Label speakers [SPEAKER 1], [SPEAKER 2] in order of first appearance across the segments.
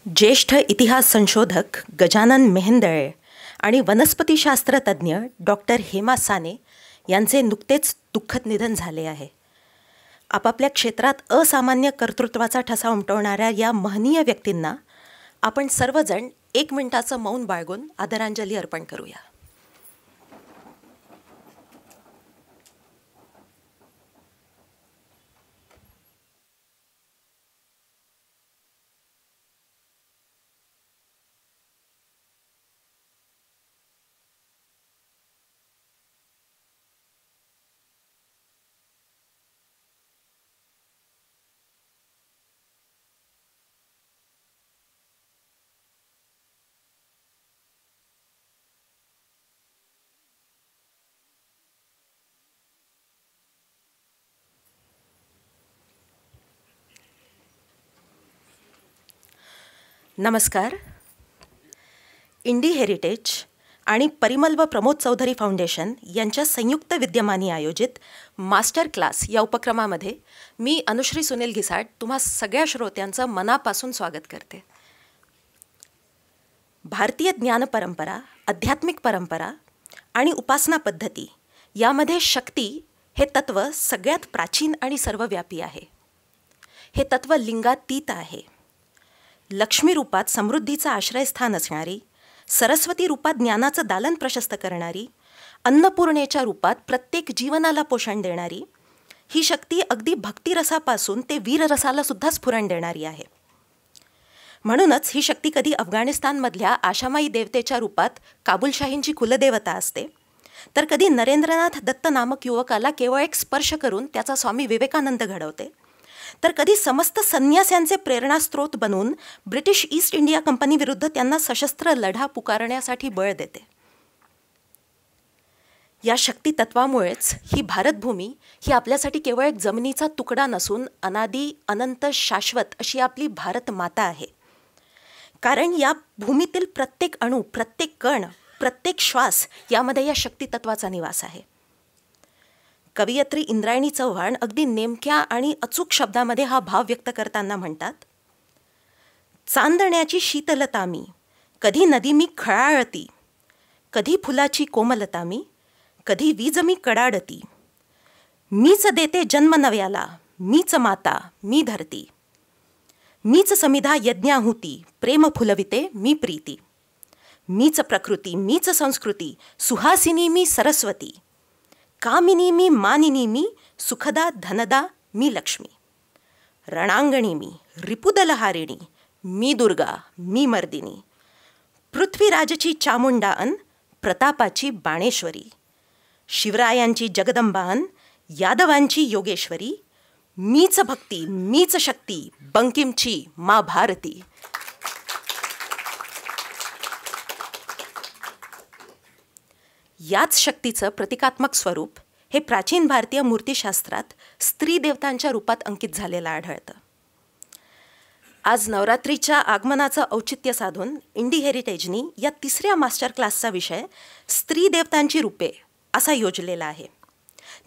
[SPEAKER 1] ज्येष्ठ इतिहास संशोधक गजानन मेहेंदळे आणि वनस्पतीशास्त्र तज्ज्ञ डॉक्टर हेमा साने यांचे नुकतेच दुःखद निधन झाले आहे. आपापल्या क्षेत्रात असामान्य कर्तृत्वाचा ठसा उमटवणाऱ्या या महनीय व्यक्तींना आपण सर्वजण 1 मिनिटाचं मौन बाळगून आदरांजली अर्पण करूया. नमस्कार. इंडी हेरिटेज आणि परिमल व प्रमोद चौधरी फाउंडेशन यांच्या संयुक्त विद्यमानी आयोजित मास्टर क्लास या उपक्रमामध्ये मी अनुश्री सुनील घिसाड तुम्हा सगळ्या श्रोत्यांचं मनापासून स्वागत करते. भारतीय ज्ञानपरंपरा, आध्यात्मिक परंपरा आणि उपासना पद्धती यामध्ये शक्ती हे तत्त्व सगळ्यात प्राचीन आणि सर्वव्यापी आहे. हे तत्त्व लिंगातीत आहे. लक्ष्मी रूपात समृद्धीचं आश्रयस्थान असणारी, सरस्वती रूपात ज्ञानाचं दालन प्रशस्त करणारी, अन्नपूर्णेच्या रूपात प्रत्येक जीवनाला पोषण देणारी, ही शक्ती अगदी भक्तिरसापासून ते वीररसाला सुद्धा स्फुरण देणारी आहे. म्हणूनच ही शक्ती कधी अफगाणिस्तानमधल्या आशामाई देवतेच्या रूपात काबुलशाहींची कुलदेवता असते, तर कधी नरेंद्रनाथ दत्त नामक युवकाला केवळ एक स्पर्श करून त्याचा स्वामी विवेकानंद घडवते, तर कधी समस्त संन्यास्यांचे प्रेरणास्त्रोत बनून ब्रिटिश ईस्ट इंडिया कंपनीविरुद्ध त्यांना सशस्त्र लढा पुकारण्यासाठी बळ देते. या शक्ती तत्वामुळेच ही भारतभूमी ही आपल्यासाठी केवळ एक जमिनीचा तुकडा नसून अनादी अनंत शाश्वत अशी आपली भारत माता आहे. कारण या भूमीतील प्रत्येक अणू, प्रत्येक कण, प्रत्येक श्वास यामध्ये या शक्ती तत्वाचा निवास आहे. कवयित्री इंद्रायणी चव्हाण अगदी नेमक्या आणि अचूक शब्दामध्ये हा भाव व्यक्त करताना म्हणतात, चांदण्याची शीतलता मी, कधी नदी मी खळाळती, कधी फुलाची कोमलता मी, कधी वीज मी कडाडती, मीच देते जन्म नव्याला, मीच माता मी धरती, मीच समिधा यज्ञाहुती, प्रेम फुलविते मी प्रीती, मीच प्रकृती मीच संस्कृती, सुहासिनी मी सरस्वती, कामिनी मी मानिनी मी, सुखदा धनदा मी लक्ष्मी, रणांगणी मी रिपुदलहारिणी, मी दुर्गा मी मर्दिनी, पृथ्वीराजची चामुंडाअन, प्रतापाची बाणेश्वरी, शिवरायांची जगदंबाअन, यादवांची योगेश्वरी, मीच भक्ती मीच शक्ती, बंकिमची मा भारती. याच शक्तीचं प्रतिकात्मक स्वरूप हे प्राचीन भारतीय मूर्तिशास्त्रात स्त्री देवतांच्या रूपात अंकित झालेलं आढळतं. आज नवरात्रीच्या आगमनाचं औचित्य साधून इंडी हेरिटेजनी या 3ऱ्या मास्टर क्लासचा विषय स्त्री देवतांची रूपे असा योजलेला आहे.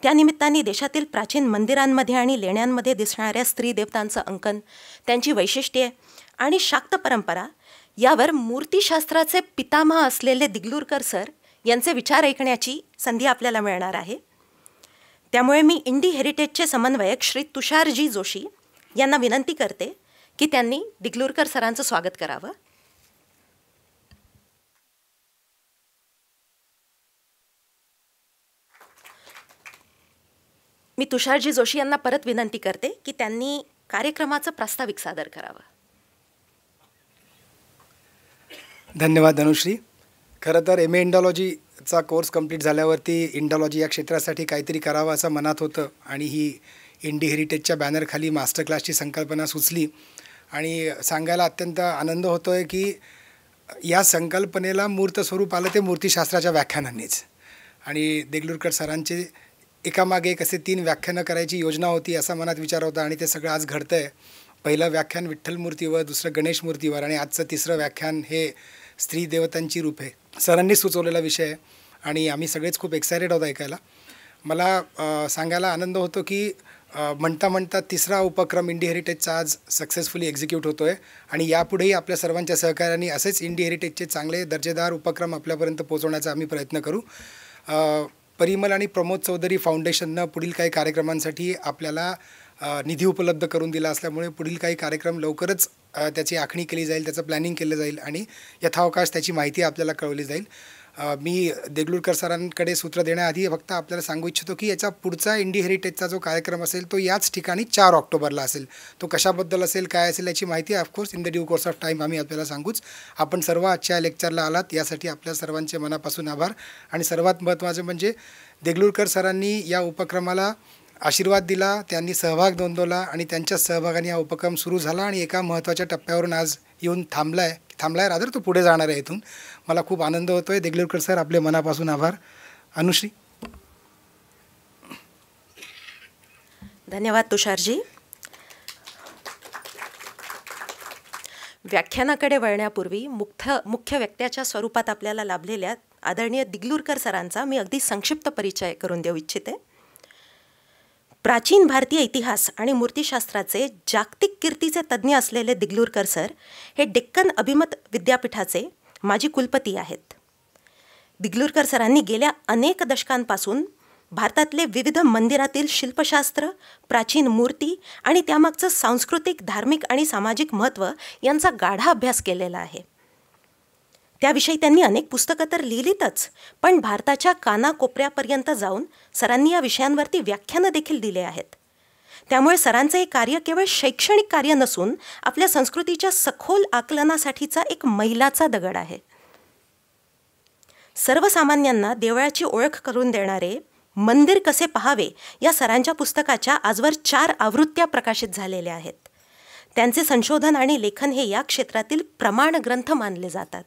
[SPEAKER 1] त्यानिमित्ताने देशातील प्राचीन मंदिरांमध्ये आणि लेण्यांमध्ये दिसणाऱ्या स्त्री देवतांचं अंकन, त्यांची वैशिष्ट्ये आणि शाक्त परंपरा यावर मूर्तिशास्त्राचे पितामह असलेले दिगलूरकर सर यांचे विचार ऐकण्याची संधी आपल्याला मिळणार आहे. त्यामुळे मी इंडी हेरिटेजचे समन्वयक श्री तुषारजी जोशी यांना विनंती करते की त्यांनी दिगलूरकर सरांचं स्वागत करावं. मी तुषारजी जोशी यांना परत विनंती करते की त्यांनी कार्यक्रमाचं प्रास्ताविक सादर करावं.
[SPEAKER 2] धन्यवाद अनुश्री. खरं तर एम ए इंडॉलॉजीचा कोर्स कंप्लीट झाल्यावरती इंडॉलॉजी या क्षेत्रासाठी काहीतरी करावं असं मनात होतं आणि ही इंडी हेरिटेजच्या बॅनरखाली मास्टर क्लासची संकल्पना सुचली आणि सांगायला अत्यंत आनंद होतो आहे की या संकल्पनेला मूर्त स्वरूप आलं ते मूर्तिशास्त्राच्या व्याख्यानांनीच. आणि देगलूरकर सरांचे एकामागे एक असे 3 व्याख्यानं करायची योजना होती असा मनात विचार होता आणि ते सगळं आज घडतं आहे. पहिलं व्याख्यान विठ्ठल मूर्तीवर, दुसरं गणेश मूर्तीवर आणि आजचं 3रं व्याख्यान हे स्त्री देवतांची रूपे. सरांनी सुचवलेला विषय आहे आणि आम्ही सगळेच खूप एक्सायटेड आहोत ऐकायला. मला सांगायला आनंद होतो की म्हणता म्हणता तिसरा उपक्रम इंडी हेरिटेजचा आज सक्सेसफुली एक्झिक्यूट होतो आहे आणि यापुढेही आपल्या सर्वांच्या सहकार्याने असेच इंडी हेरिटेजचे चांगले दर्जेदार उपक्रम आपल्यापर्यंत पोहोचवण्याचा आम्ही प्रयत्न करू. परिमल आणि प्रमोद चौधरी फाउंडेशननं पुढील काही कार्यक्रमांसाठी आपल्याला निधी उपलब्ध करून दिला असल्यामुळे पुढील काही कार्यक्रम लवकरच त्याची आखणी केली जाईल, त्याचं प्लॅनिंग केलं जाईल आणि यथावकाश त्याची माहिती आपल्याला कळवली जाईल. मी देगलूरकर सरांकडे सूत्र देण्याआधी फक्त आपल्याला सांगू इच्छितो की याचा पुढचा इंडी हेरिटेजचा जो कार्यक्रम असेल तो याच ठिकाणी 4 ऑक्टोबरला असेल. तो कशाबद्दल असेल, काय असेल याची माहिती of course in the due course of time आम्ही आपल्याला सांगूच. आपण सर्व आजच्या लेक्चरला आलात यासाठी आपल्या सर्वांचे मनापासून आभार. आणि सर्वात महत्त्वाचं म्हणजे देगलूरकर सरांनी या उपक्रमाला आशीर्वाद दिला, त्यांनी सहभाग नोंदवला आणि त्यांच्या सहभागाने हा उपक्रम सुरू झाला आणि एका महत्त्वाच्या टप्प्यावरून आज येऊन थांबला आहे रादर तो पुढे जाणार आहे इथून. मला खूप आनंद होतो आहे. देगलूरकर सर, आपले मनापासून आभार. अनुश्री.
[SPEAKER 1] धन्यवाद तुषारजी. व्याख्यानाकडे वळण्यापूर्वी मुख्य व्यक्त्याच्या स्वरूपात आपल्याला लाभलेल्या आदरणीय दिगलूरकर सरांचा मी अगदी संक्षिप्त परिचय करून देऊ इच्छिते. प्राचीन भारतीय इतिहास आणि मूर्तिशास्त्राचे जागतिक कीर्तीचे तज्ज्ञ असलेले दिगलूरकर सर हे डेक्कन अभिमत विद्यापीठाचे माजी कुलपती आहेत. दिगलूरकर सरांनी गेल्या अनेक दशकांपासून भारतातले विविध मंदिरातील शिल्पशास्त्र, प्राचीन मूर्ती आणि त्यामागचं सांस्कृतिक, धार्मिक आणि सामाजिक महत्त्व यांचा गाढा अभ्यास केलेला आहे. त्याविषयी त्यांनी अनेक पुस्तकं तर लिहिलीतच, पण भारताच्या कानाकोपऱ्यापर्यंत जाऊन सरांनी या विषयांवरती व्याख्यानं देखील दिले आहेत. त्यामुळे सरांचं हे कार्य केवळ शैक्षणिक कार्य नसून आपल्या संस्कृतीच्या सखोल आकलनासाठीचा एक मैलाचा दगड आहे. सर्वसामान्यांना देवळाची ओळख करून देणारे मंदिर कसे पाहावे या सरांच्या पुस्तकाच्या आजवर 4 आवृत्त्या प्रकाशित झालेल्या आहेत. त्यांचे संशोधन आणि लेखन हे या क्षेत्रातील प्रमाण ग्रंथ मानले जातात.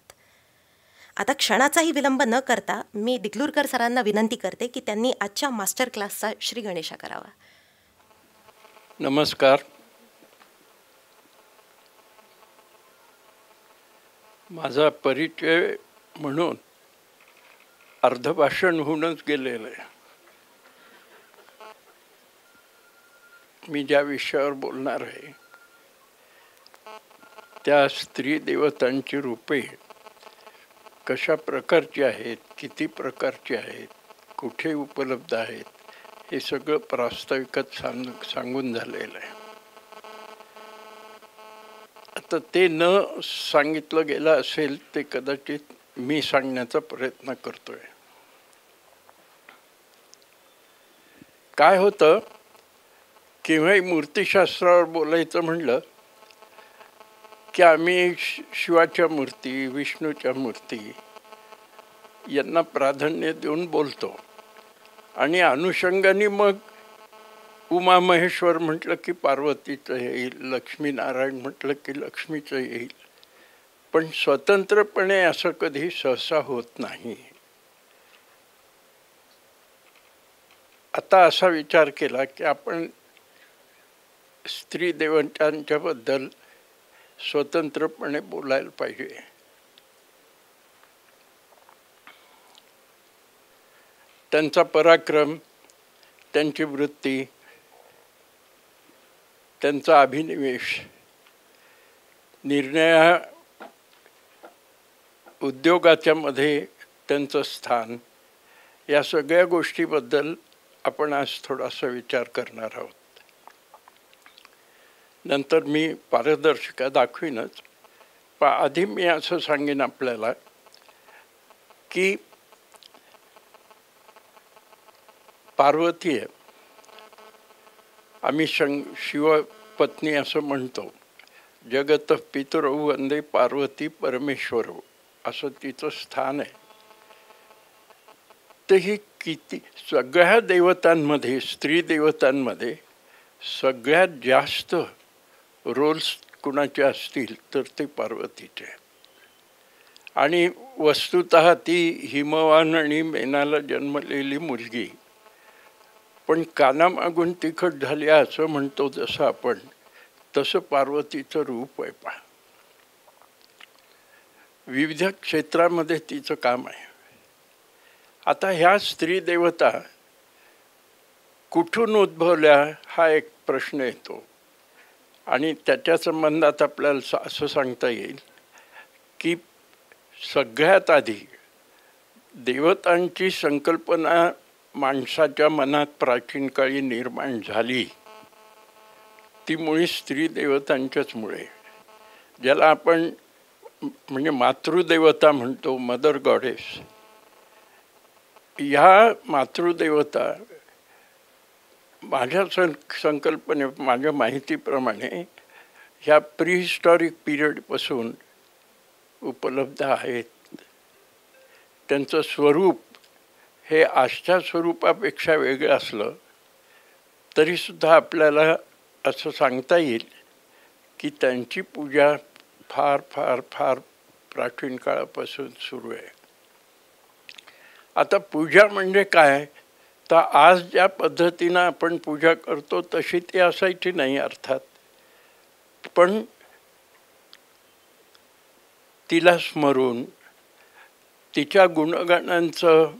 [SPEAKER 1] आता क्षणाचाही विलंब न करता मी दिगलूरकर सरांना विनंती करते की त्यांनी आजच्या मास्टर क्लासचा श्री गणेशा करावा.
[SPEAKER 3] नमस्कार. माझा परिचय म्हणून अर्धभाषण होऊनच गेलेलं आहे. मी ज्या विषयावर बोलणार आहे त्या स्त्री देवतांची रूपे कशा प्रकारची आहेत, किती प्रकारची आहेत, कुठे उपलब्ध आहेत, हे सगळं प्रास्ताविकात सांगून झालेलं आहे. आता ते न सांगितलं गेलं असेल ते कदाचित मी सांगण्याचा प्रयत्न करतोय. काय होतं, केव्हाही मूर्तिशास्त्रावर बोलायचं म्हणलं की आम्ही शिवाच्या मूर्ती, विष्णूच्या मूर्ती यांना प्राधान्य देऊन बोलतो आणि अनुषंगाने मग उमा महेश्वर म्हटलं की पार्वतीचं येईल, लक्ष्मीनारायण म्हटलं की लक्ष्मीचं येईल. पण स्वतंत्रपणे असं कधी सहसा होत नाही. आता असा विचार केला की आपण स्त्री देवतांच्याबद्दल स्वतंत्रपणे बोलायला पाहिजे. त्यांचा पराक्रम, त्यांची वृत्ती, त्यांचा अभिनिवेश, निर्णय उद्योगाच्या मध्ये त्यांचं स्थान, या सगळ्या गोष्टीबद्दल आपण आज थोडासा विचार करणार आहोत. नंतर मी पारदर्शिका दाखवीनच, पण आधी मी असं सांगेन आपल्याला की पार्वती आहे, आम्ही शिवपत्नी असं म्हणतो. जगत पितरौ वंदे पार्वती परमेश्वरौ असं तिचं स्थान आहे. तर ही किती सगळ्या देवतांमध्ये, स्त्री देवतांमध्ये सगळ्यात जास्त रोल्स कुणाचे असतील तर ते पार्वतीचे. आणि वस्तुतः ती हिमवान आणि मेनाला जन्मलेली मुलगी, पण कानामागून तिखट झाली असं म्हणतो जसं आपण, तसं पार्वतीचं रूप आहे. पहा, विविध क्षेत्रामध्ये तिचं काम आहे. आता ह्या स्त्री देवता कुठून उद्भवल्या हा एक प्रश्न येतो. आणि त्याच्या संबंधात आपल्याला असं सांगता येईल की सगळ्यात आधी देवतांची संकल्पना माणसाच्या मनात प्राचीन काळी निर्माण झाली ती मुळी स्त्री देवतांच्याच मुळे, ज्याला आपण म्हणजे मातृदेवता म्हणतो, मदर गॉडेस. ह्या मातृदेवता माझ्या संकल्पने, माझ्या माहितीप्रमाणे ह्या प्रीहिस्टॉरिक पिरियडपासून उपलब्ध आहेत. त्यांचं स्वरूप हे आजच्या स्वरूपापेक्षा वेगळं असलं तरीसुद्धा आपल्याला असं सांगता येईल की त्यांची पूजा फार फार फार प्राचीन काळापासून सुरू आहे. आता पूजा म्हणजे काय, तर आज ज्या पद्धतीनं आपण पूजा करतो तशी ती असायची नाही अर्थात, पण तिला स्मरून तिच्या गुणगानांचं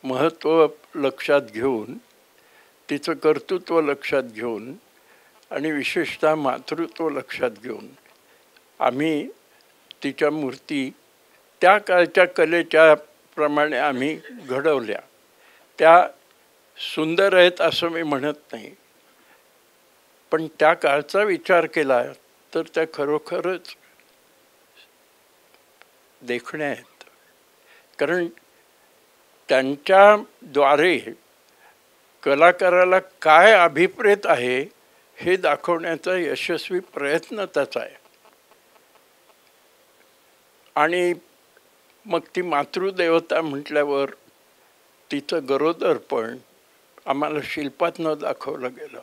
[SPEAKER 3] महत्त्व लक्षात घेऊन, तिचं कर्तृत्व लक्षात घेऊन आणि विशेषतः मातृत्व लक्षात घेऊन आम्ही तिच्या मूर्ती त्या काळच्या कलेच्या प्रमाणे आम्ही घडवल्या. त्या सुंदर आहेत असं मी म्हणत नाही, पण त्या काळचा विचार केला तर त्या खरोखरच देखण्या आहेत. कारण त्यांच्याद्वारे कलाकाराला काय अभिप्रेत आहे हे दाखवण्याचा यशस्वी प्रयत्न त्याचा आहे. आणि मग ती मातृदेवता म्हटल्यावर तिचं गरोदरपण आम्हाला शिल्पात न दाखवलं गेलं.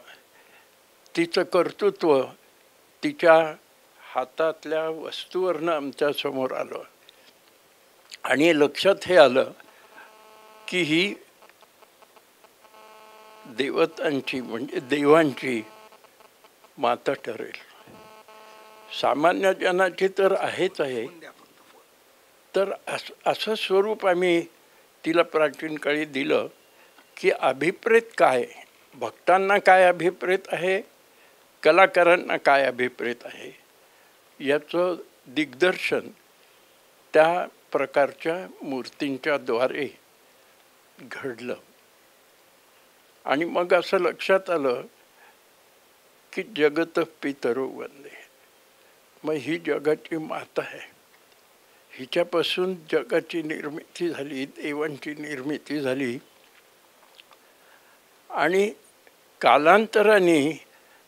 [SPEAKER 3] तिचं कर्तृत्व तिच्या हातातल्या वस्तूवरनं आमच्या समोर आलं आणि लक्षात हे आलं की ही देवतांची म्हणजे देवांची माता ठरेल. सामान्य जनाची तर आहेच आहे, तर असं स्वरूप आम्ही तिला प्राचीन काळी दिलं की अभिप्रेत काय, भक्तांना काय अभिप्रेत आहे, कलाकारांना काय अभिप्रेत आहे, याचं दिग्दर्शन त्या प्रकारच्या मूर्तींच्या द्वारे घडलं. आणि मग असं लक्षात आलं की जगत पितरो वंदे, मग ही जगाची माता आहे, हिच्यापासून जगाची निर्मिती झाली, देवांची निर्मिती झाली. आणि कालांतराने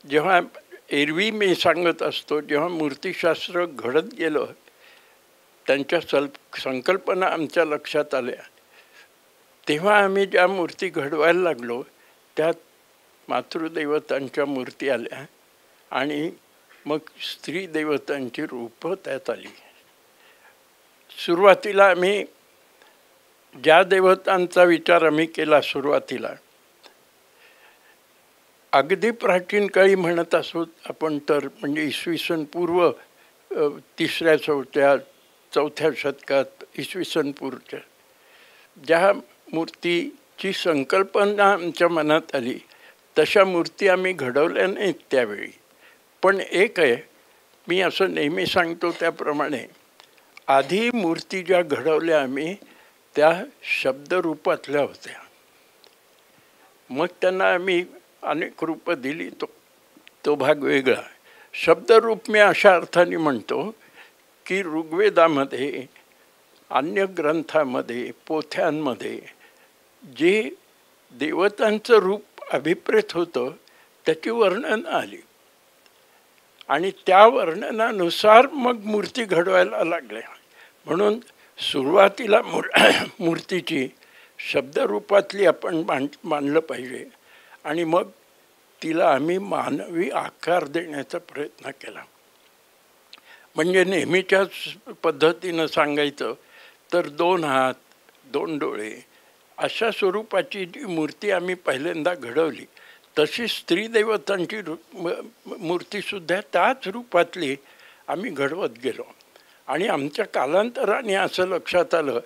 [SPEAKER 3] जेव्हा एरवी मी सांगत असतो, जेव्हा मूर्तिशास्त्र घडत गेलं, त्यांच्या संकल्पना आमच्या लक्षात आल्या, तेव्हा आम्ही ज्या मूर्ती घडवायला लागलो त्यात मातृदेवतांच्या मूर्ती आल्या आणि मग स्त्री देवतांची रूपं त्यात आली. सुरुवातीला आम्ही ज्या देवतांचा विचार आम्ही केला सुरुवातीला, अगदी प्राचीन काळी म्हणत असो आपण तर, म्हणजे इसवी सन पूर्व 3ऱ्या-4थ्या शतकात इसवी सन पूर्वच्या ज्या मूर्तीची संकल्पना आमच्या मनात आली तशा मूर्ती आम्ही घडवल्या नाहीत त्यावेळी. पण एक आहे, मी असं नेहमी सांगतो त्याप्रमाणे, आधी मूर्ती ज्या घडवल्या आम्ही त्या शब्दरूपातल्या होत्या. मग त्यांना आम्ही अनेक रूपं दिली, तो भाग वेगळा. शब्दरूप मी अशा अर्थाने म्हणतो की ऋग्वेदामध्ये, अन्य ग्रंथामध्ये, पोथ्यांमध्ये जे देवतांचं रूप अभिप्रेत होतं त्याची वर्णन आली आणि त्या वर्णनानुसार मग मूर्ती घडवायला लागल्या. म्हणून सुरुवातीला मूर्तीची शब्दरूपातली आपण मानलं पाहिजे आणि मग तिला आम्ही मानवी आकार देण्याचा प्रयत्न केला. म्हणजे नेहमीच्याच पद्धतीनं सांगायचं तर 2 हात 2 डोळे अशा स्वरूपाची जी मूर्ती आम्ही पहिल्यांदा घडवली, तशी स्त्री देवतांची मूर्तीसुद्धा त्याच रूपातली आम्ही घडवत गेलो. आणि आमच्या कालांतराने असं लक्षात आलं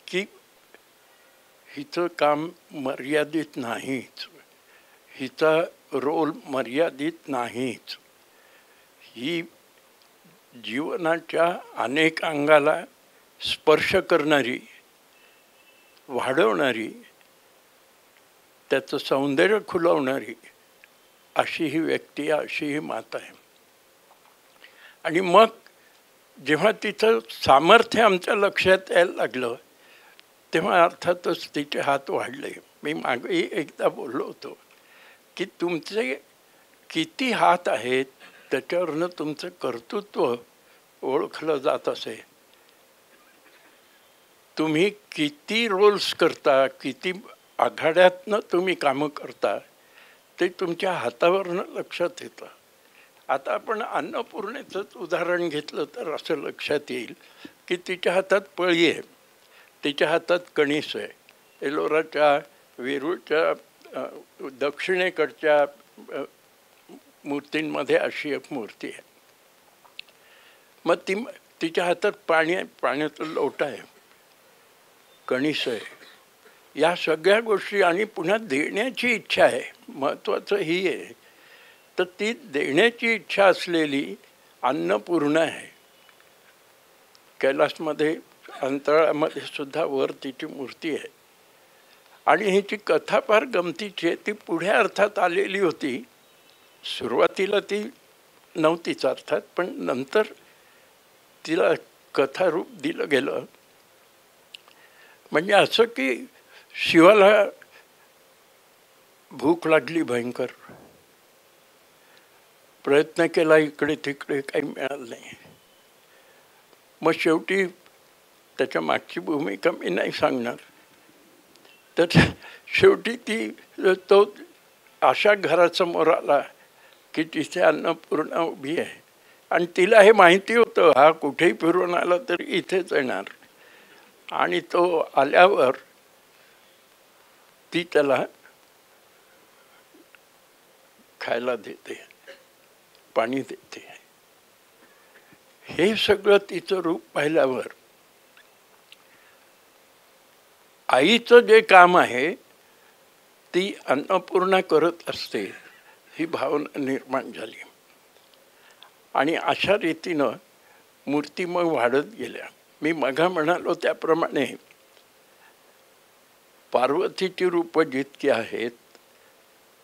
[SPEAKER 3] की हिचं काम मर्यादित नाहीच, हिचा रोल मर्यादित नाहीच. ही जीवनाच्या अनेक अंगाला स्पर्श करणारी, वाढवणारी, त्याचं सौंदर्य खुलवणारी अशी ही व्यक्ती, अशी ही माता आहे. आणि मग जेव्हा तिचं सामर्थ्य आमच्या लक्षात यायला लागलं तेव्हा अर्थातच तिचे हात वाढले. मी मागेही एकदा बोललो होतो की तुमचे किती हात आहेत त्याच्यावरनं तुमचं कर्तृत्व ओळखलं जात असे. तुम्ही किती रोल्स करता, किती आघाड्यातनं तुम्ही कामं करता ते तुमच्या हातावरनं लक्षात येतं. आता आपण अन्नपूर्णेचंच उदाहरण घेतलं तर असं लक्षात येईल की तिच्या हातात पळी आहे, तिच्या हातात कणीस आहे. एलोराच्या वेरूळच्या दक्षिणेकडच्या मूर्तींमध्ये अशी एक मूर्ती आहे. मग तिच्या हातात पाणी आहे, पाण्याचं लोटा आहे, कणीस आहे, या सगळ्या गोष्टी. आणि पुन्हा देण्याची इच्छा आहे. महत्त्वाचं ही आहे तर ती देण्याची इच्छा असलेली अन्नपूर्णा आहे. कैलासमध्ये अंतराळामध्ये सुद्धा वर तिची मूर्ती आहे. आणि ह्याची कथा फार गमतीची आहे. ती पुढे अर्थात आलेली होती, सुरुवातीला ती नव्हतीच अर्थात, पण नंतर तिला कथारूप दिलं गेलं. म्हणजे असं की शिवाला भूक लागली भयंकर, प्रयत्न केला इकडे तिकडे, काही मिळालं नाही. मग शेवटी त्याच्या मागची भूमिका मी नाही सांगणार. तर शेवटी तो अशा घरासमोर आला की तिथे अन्नपूर्णा उभी आहे आणि तिला हे माहिती होतं हा कुठेही फिरून आला तर इथेच येणार. आणि तो आल्यावर ती त्याला खायला देते, पाणी देते. हे सगळं तिचं रूप पाहिल्यावर आईचं जे काम आहे ती अन्नपूर्णा करत असते ही भावना निर्माण झाली. आणि अशा रीतीनं मूर्ती मग वाढत गेल्या. मी मघा म्हणालो त्याप्रमाणे पार्वतीची रूपं जितकी आहेत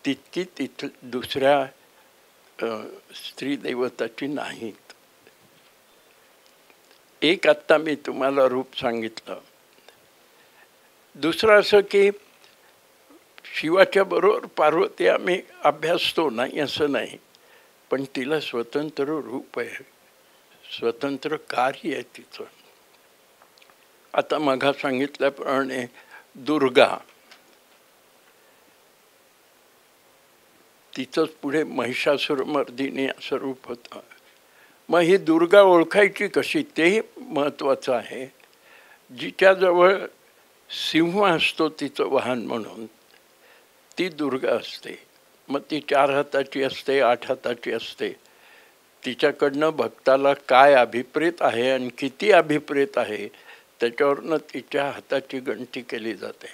[SPEAKER 3] तितकी दुसऱ्या स्त्री देवताची नाहीत. एक आत्ता मी तुम्हाला रूप सांगितलं. दुसरं असं की शिवाच्या बरोबर पार्वती आम्ही अभ्यासतो नाही असं नाही, पण तिला स्वतंत्र रूप आहे, स्वतंत्र कार्य आहे तिचं. आता मघा सांगितल्याप्रमाणे दुर्गा, तिचंच पुढे महिषासुरमर्दिनी असं रूप होतं. मग ही दुर्गा ओळखायची कशी तेही महत्त्वाचं आहे. जिच्याजवळ सिंह असतो तिचं वाहन म्हणून ती दुर्गा असते. मग ती 4 हाताची असते, 8 हाताची असते. तिच्याकडनं भक्ताला काय अभिप्रेत आहे आणि किती अभिप्रेत आहे त्याच्यावरनं तिच्या हाताची गणती केली जाते.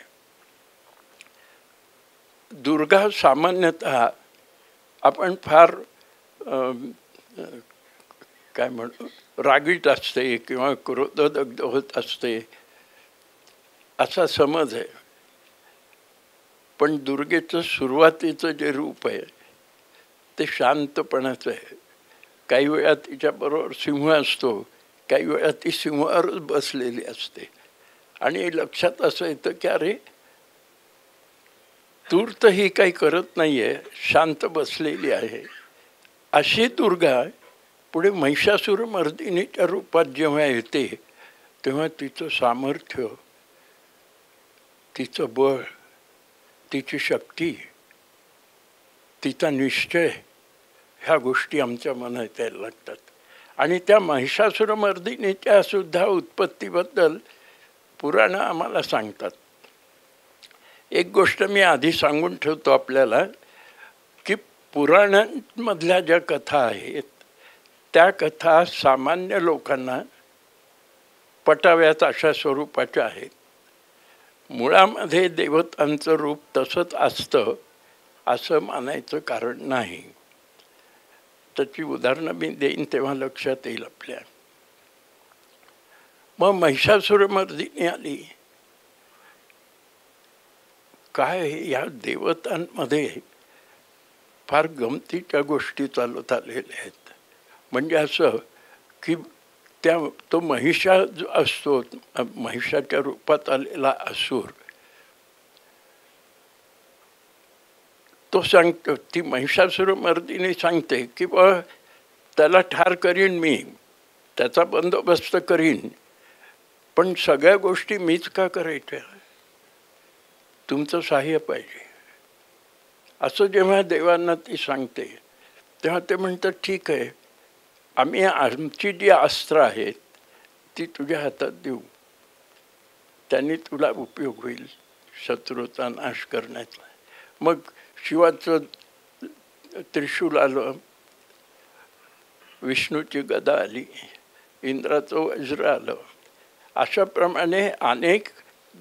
[SPEAKER 3] दुर्गा सामान्यतः आपण फार काय म्हणू रागीट असते किंवा क्रोधदग्ध होत असते असा समज आहे. पण दुर्गेचं सुरुवातीचं जे रूप आहे ते शांतपणाचं आहे. काही वेळा तिच्याबरोबर सिंह असतो, काही वेळा ती सिंहावरच बसलेली असते. आणि लक्षात असं येतं की अरे तूर्त ही काही करत नाही आहे, शांत बसलेली आहे. अशी दुर्गा पुढे महिषासुरमर्दिनीच्या रूपात जेव्हा येते तेव्हा तिचं सामर्थ्य, तिचं बळ, तिची शक्ती, तिचा निश्चय ह्या गोष्टी आमच्या मनात यायला लागतात. आणि त्या महिषासुरमर्दिनीच्या सुद्धा उत्पत्तीबद्दल पुराणं आम्हाला सांगतात. एक गोष्ट मी आधी सांगून ठेवतो आपल्याला की पुराणांमधल्या ज्या कथा आहेत त्या कथा सामान्य लोकांना पटाव्यात अशा स्वरूपाच्या आहेत. मुळामध्ये देवतांचं रूप तसंच असतं असं मानायचं कारण नाही. त्याची उदाहरणं मी देईन तेव्हा लक्षात येईल आपल्या. मग महिषासुरमर्दिनी आली. काय या देवतांमध्ये फार गमतीच्या गोष्टी चालत आलेल्या आहेत. म्हणजे असं की तो महिषा जो असतो, महिषाच्या रूपात आलेला असुर, तो सांगतो, ती महिषासुरमर्दिनी सांगते की बा त्याला ठार करीन मी, त्याचा बंदोबस्त करीन, पण सगळ्या गोष्टी मीच का करायच्या, तुमचं सहाय्य पाहिजे. असं जेव्हा देवांना ती सांगते तेव्हा ते म्हणतात ठीक आहे, आम्ही आमची जी अस्त्र आहेत ती तुझ्या हातात देऊ, त्यांनी तुला उपयोग होईल शत्रूचा नाश करण्याचा. मग शिवाचं त्रिशूल आलं, विष्णूची गदा आली, इंद्राचं वज्र आलं. अशाप्रमाणे अनेक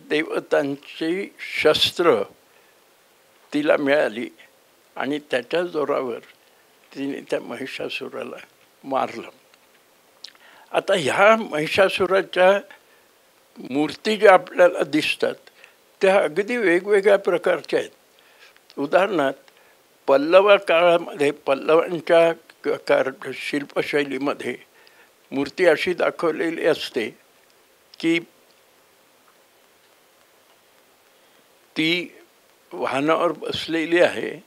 [SPEAKER 3] देवतांची शस्त्र तिला मिळाली आणि त्याच्या जोरावर तिने त्या महिषासुराला मारलं. आता ह्या महिषासुराच्या मूर्ती ज्या आपल्याला दिसतात त्या अगदी वेगवेगळ्या प्रकारच्या आहेत. उदाहरणार्थ पल्लव काळामध्ये, पल्लवांच्या शिल्पशैलीमध्ये मूर्ती अशी दाखवलेली असते की ती वाहनावर बसलेली आहे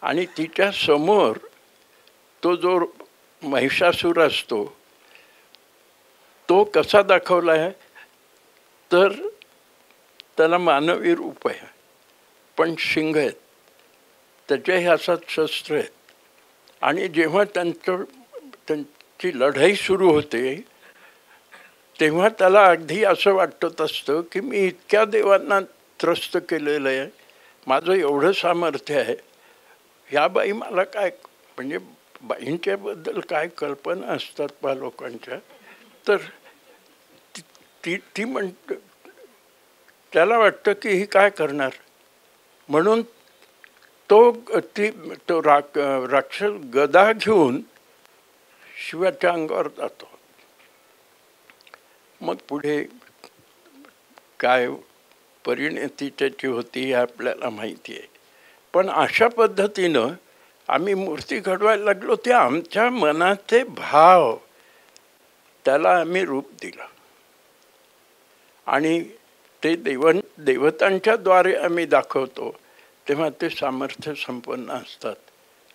[SPEAKER 3] आणि तिच्या समोर तो जो महिषासूर असतो तो कसा दाखवला आहे तर त्याला मानवी रूप आहे, पण शिंग आहेत, त्याच्याही हातात शस्त्र आहेत. आणि जेव्हा त्यांची लढाई सुरू होते तेव्हा त्याला अगदी असं वाटत असतं की मी इतक्या देवांना त्रस्त केलेलं आहे, माझं एवढं सामर्थ्य आहे, ह्या बाई मला काय, म्हणजे बाईंच्याबद्दल काय कल्पना असतात बा लोकांच्या. तर ती म्हणत, त्याला वाटतं की ही काय करणार, म्हणून तो राक्षस गदा घेऊन शिवाच्या अंगावर जातो. मग पुढे काय परिणती त्याची होती हे आपल्याला माहिती आहे. पण अशा पद्धतीनं आम्ही मूर्ती घडवायला लागलो, ते आमच्या मनाचे भाव त्याला आम्ही रूप दिलं आणि ते देवतांच्या द्वारे आम्ही दाखवतो तेव्हा ते सामर्थ्य संपन्न असतात,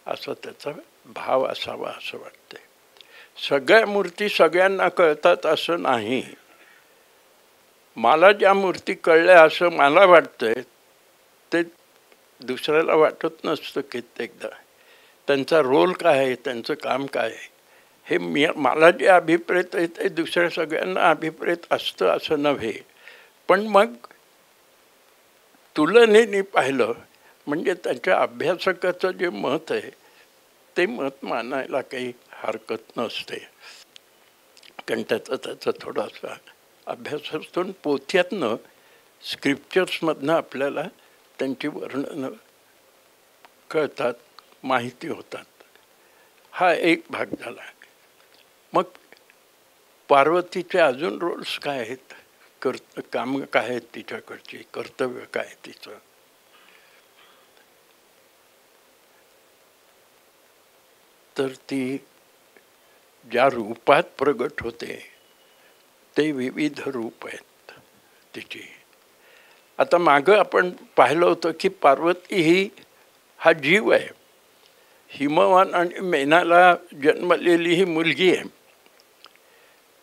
[SPEAKER 3] असा त्याचा भाव असावा असं वाटते. सगळ्या मूर्ती सगळ्यांना कळतात असं नाही. मला ज्या मूर्ती कळल्या असं मला वाटतंय ते दुसऱ्याला वाटत नसतं. कित्येकदा त्यांचा रोल काय आहे, त्यांचं काम काय आहे, हे मला जे अभिप्रेत आहे ते दुसऱ्या सगळ्यांना अभिप्रेत असतं असं नव्हे. पण मग तुलनेने पाहिलं म्हणजे त्याच्या अभ्यासकाचं जे मत आहे ते मत मानायला काही हरकत नसते, कारण त्याचा थोडासा अभ्यास असतो. पोथ्यातनं स्क्रिप्चर्समधनं आपल्याला त्यांची वर्णनं कळतात, माहिती होतात. हा एक भाग झाला. मग पार्वतीचे अजून रोल्स काय आहेत, काम काय आहेत तिच्याकडची, कर्तव्य काय तिचं. तर ती ज्या रूपात प्रगट होते ते विविध रूप आहेत तिची. आता मागं आपण पाहिलं होतं की पार्वती ही हा जीव आहे, हिमवान आणि मेनाला जन्मलेली ही मुलगी आहे.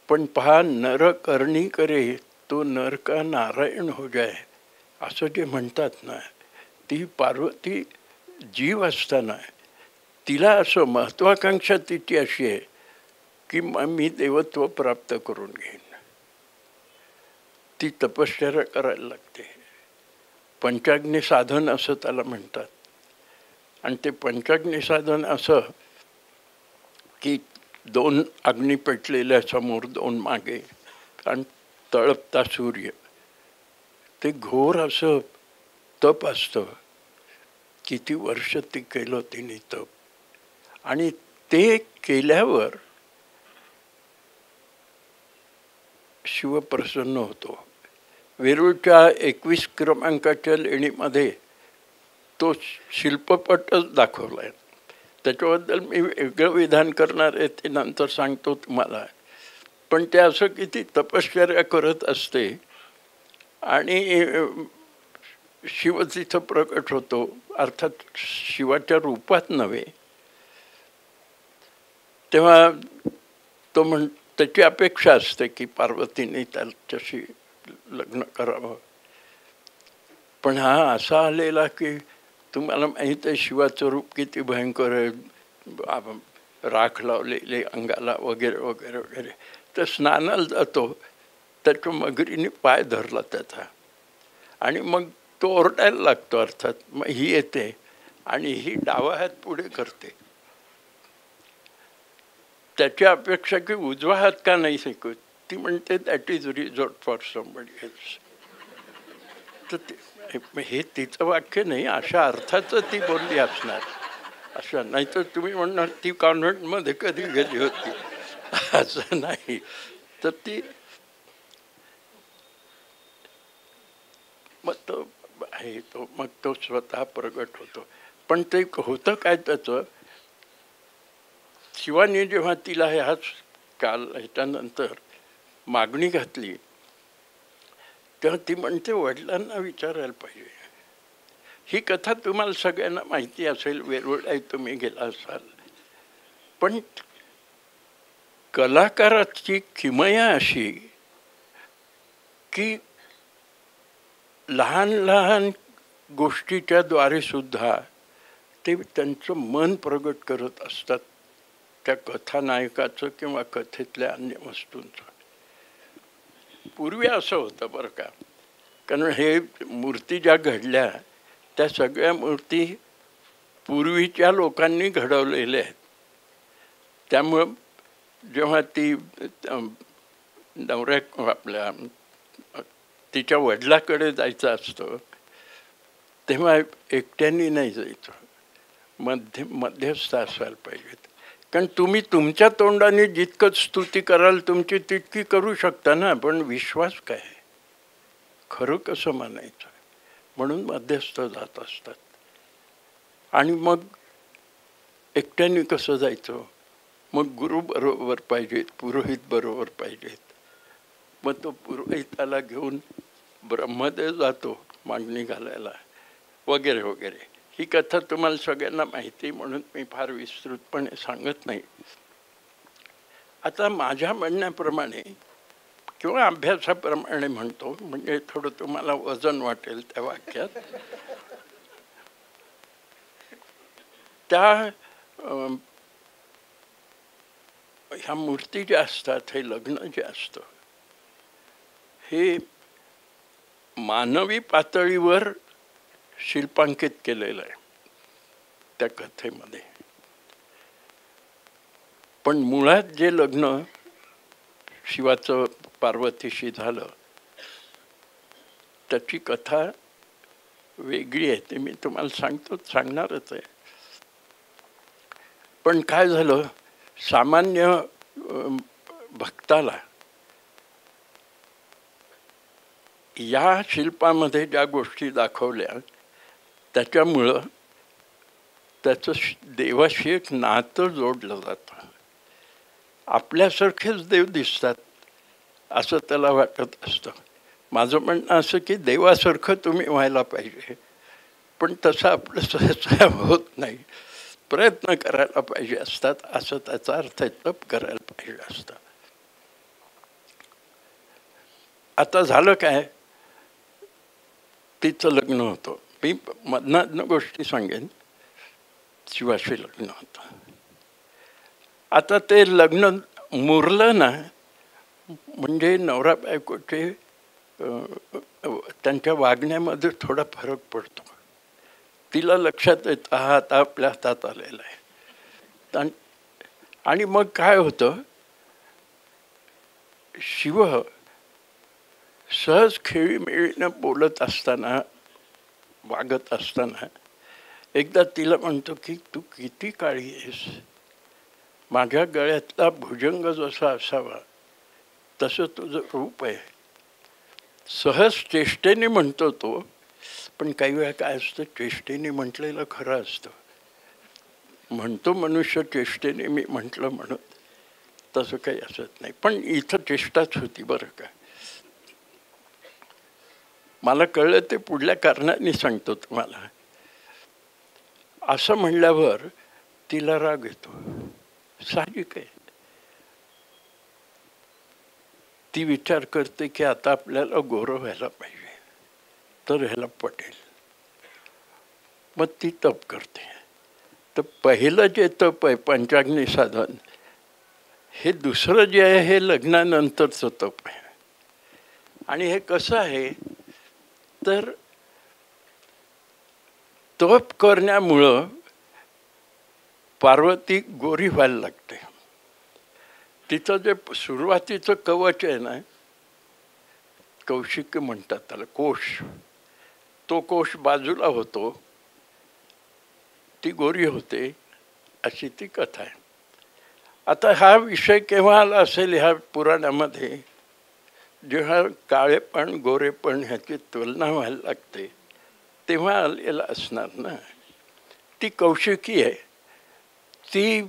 [SPEAKER 3] पण पहा, नर करणी करे तो नर का नारायण हो जाय, असं जे म्हणतात ना, ती पार्वती जीव असताना तिला असं महत्वाकांक्षा तिची अशी आहे की मी देवत्व प्राप्त करून घेईन. ती तपश्चर्या करायला लागते. पंचाग्नी साधन असं त्याला म्हणतात. आणि ते पंचाग्नी साधन असं की 2 अग्नी पेटलेल्या समोर, 2 मागे, आणि तळपता सूर्य, ते घोर असं तप असतं. किती वर्ष ते केलं तिने तप, आणि ते केल्यावर शिव प्रसन्न होतो. वेरूळच्या 21 क्रमांकाच्या लेणीमध्ये तो शिल्पपटच दाखवला आहे. त्याच्याबद्दल मी वेगळं विधान करणार आहे, ते नंतर सांगतो तुम्हाला. पण ते असं किती तपश्चर्या करत असते आणि शिव तिथं प्रकट होतो, अर्थात शिवाच्या रूपात नव्हे. तेव्हा तो त्याची अपेक्षा असते की पार्वतीने त्याच्याशी लग्न करावं. पण हा असा आलेला की तुम्हाला माहीत आहे शिवाचं रूप किती भयंकर आहे, राख लावलेले अंगाला वगैरे वगैरे वगैरे. तर स्नानाला जातो, त्याच्या मगरीने पाय धरला त्याचा, आणि मग तो ओरडायला लागतो. अर्थात मग ही येते आणि ही डावा हात पुढे करते. त्याची अपेक्षा की उजवा हात का नाही शिकवत. ती म्हणते that is reserve for somebody else. तर हे तिचं वाक्य नाही, अशा अर्थाचं ती बोलली असणार. अशा नाही तर तुम्ही म्हणणार ती कॉन्व्हेंटमध्ये कधी गेली होती, असं नाही. तर ती मग तो स्वतः प्रगट होतो. पण ते होतं काय त्याचं, शिवाने जेव्हा तिला ह्या काल ह्याच्यानंतर मागणी घातली, तेव्हा ती म्हणते वडिलांना विचारायला पाहिजे. ही कथा तुम्हाला सगळ्यांना माहिती असेल, वेरूळला तुम्ही गेला असाल. पण कलाकाराची किमया अशी की लहान लहान गोष्टीच्या द्वारे सुद्धा ते त्यांचं मन प्रगट करत असतात, त्या कथानायकाचं किंवा कथेतल्या अन्य वस्तूंचं. पूर्वी असं होतं बरं का, कारण हे मूर्ती ज्या घडल्या त्या सगळ्या मूर्ती पूर्वीच्या लोकांनी घडवलेल्या आहेत. त्यामुळं जेव्हा ती नवऱ्या आपल्या तिच्या वडिलाकडे जायचं असतं तेव्हा एकट्याने नाही जायचं, मध्यस्थ असायला पाहिजेत. कारण तुम्ही तुमच्या तोंडाने जितकं स्तुती कराल तुमची तितकी करू शकता ना, पण विश्वास काय, खरं कसं मानायचं, म्हणून मध्यस्थ जात असतात. आणि मग एकट्याने कसं जायचं, मग गुरु बरोबर पाहिजेत, पुरोहित बरोबर पाहिजेत. मग तो पुरोहिताला घेऊन ब्रह्मदेव जातो मागणी घालायला वगैरे वगैरे. ही कथा तुम्हाला सगळ्यांना माहिती, म्हणून मी फार विस्तृतपणे सांगत नाही. आता माझ्या म्हणण्याप्रमाणे किंवा अभ्यासाप्रमाणे म्हणतो, म्हणजे थोडं तुम्हाला वजन वाटेल त्या वाक्यात. त्या ह्या मूर्ती ज्या असतात, हे लग्न जे असतं हे मानवी पातळीवर शिल्पांकित केलेलं आहे त्या कथेमध्ये. पण मुळात जे लग्न शिवाचं पार्वतीशी झालं त्याची कथा वेगळी आहे, ते मी तुम्हाला सांगणारच आहे. पण काय झालं, सामान्य भक्ताला या शिल्पामध्ये ज्या गोष्टी दाखवल्या त्याच्यामुळं त्याचं देवाशी एक नातं जोडलं जातं. आपल्यासारखेच देव दिसतात असं त्याला वाटत असतं. माझं म्हणणं असं की देवासारखं तुम्ही व्हायला पाहिजे, पण तसं आपलं सहसा होत नाही. प्रयत्न करायला पाहिजे असतात, असं त्याचा अर्थ आहे. तप करायला पाहिजे असतं. आता झालं काय, तिचं लग्न होतं. मी मधनं गोष्टी सांगेन. शिवाशी लग्न होतं. आता ते लग्न मुरलं ना, म्हणजे नवरा बायकोचे त्यांच्या वागण्यामध्ये थोडा फरक पडतो. तिला लक्षात येतं हा आता आपल्या हातात आलेला आहे. आणि मग काय होतं, शिव सहज खेळीमेळीनं बोलत असताना, वागत असताना एकदा तिला म्हणतो की तू किती काळी आहेस, माझ्या गळ्यातला भुजंग जसा असावा तसं तुझं रूप आहे. सहज चेष्टेने म्हणतो तो, पण काही वेळा काय असतं, चेष्टेने म्हटलेलं खरं असतं. म्हणतो मनुष्य चेष्टेने मी म्हटलं म्हणून, तसं काही असत नाही. पण इथं चेष्टाच होती बरं का. मला कळलं ते पुढल्या कारणाने सांगतो तुम्हाला. असं म्हणल्यावर तिला राग येतो, साहजिक आहे. ती विचार करते की आता आपल्याला गोरं व्हायला पाहिजे, तर ह्याला पटेल. मग ती तप करते. तर पहिलं जे तप आहे पंचाग्नी साधन, हे दुसरं जे आहे हे लग्नानंतरचं तप आहे. आणि हे कसं आहे तर तप करण्यामुळं पार्वती गोरी व्हायला लागते. तिचं जे सुरुवातीचं कवच आहे ना, कौशिक म्हणतात त्याला, कोश, तो कोश बाजूला होतो, ती गोरी होते, अशी ती कथा आहे. आता हा विषय केव्हा आला असेल ह्या पुराणामध्ये, जेव्हा काळेपण गोरेपण ह्याची तुलना व्हायला लागते तेव्हा आलेला असणार ना. ती कौशिकी आहे, ती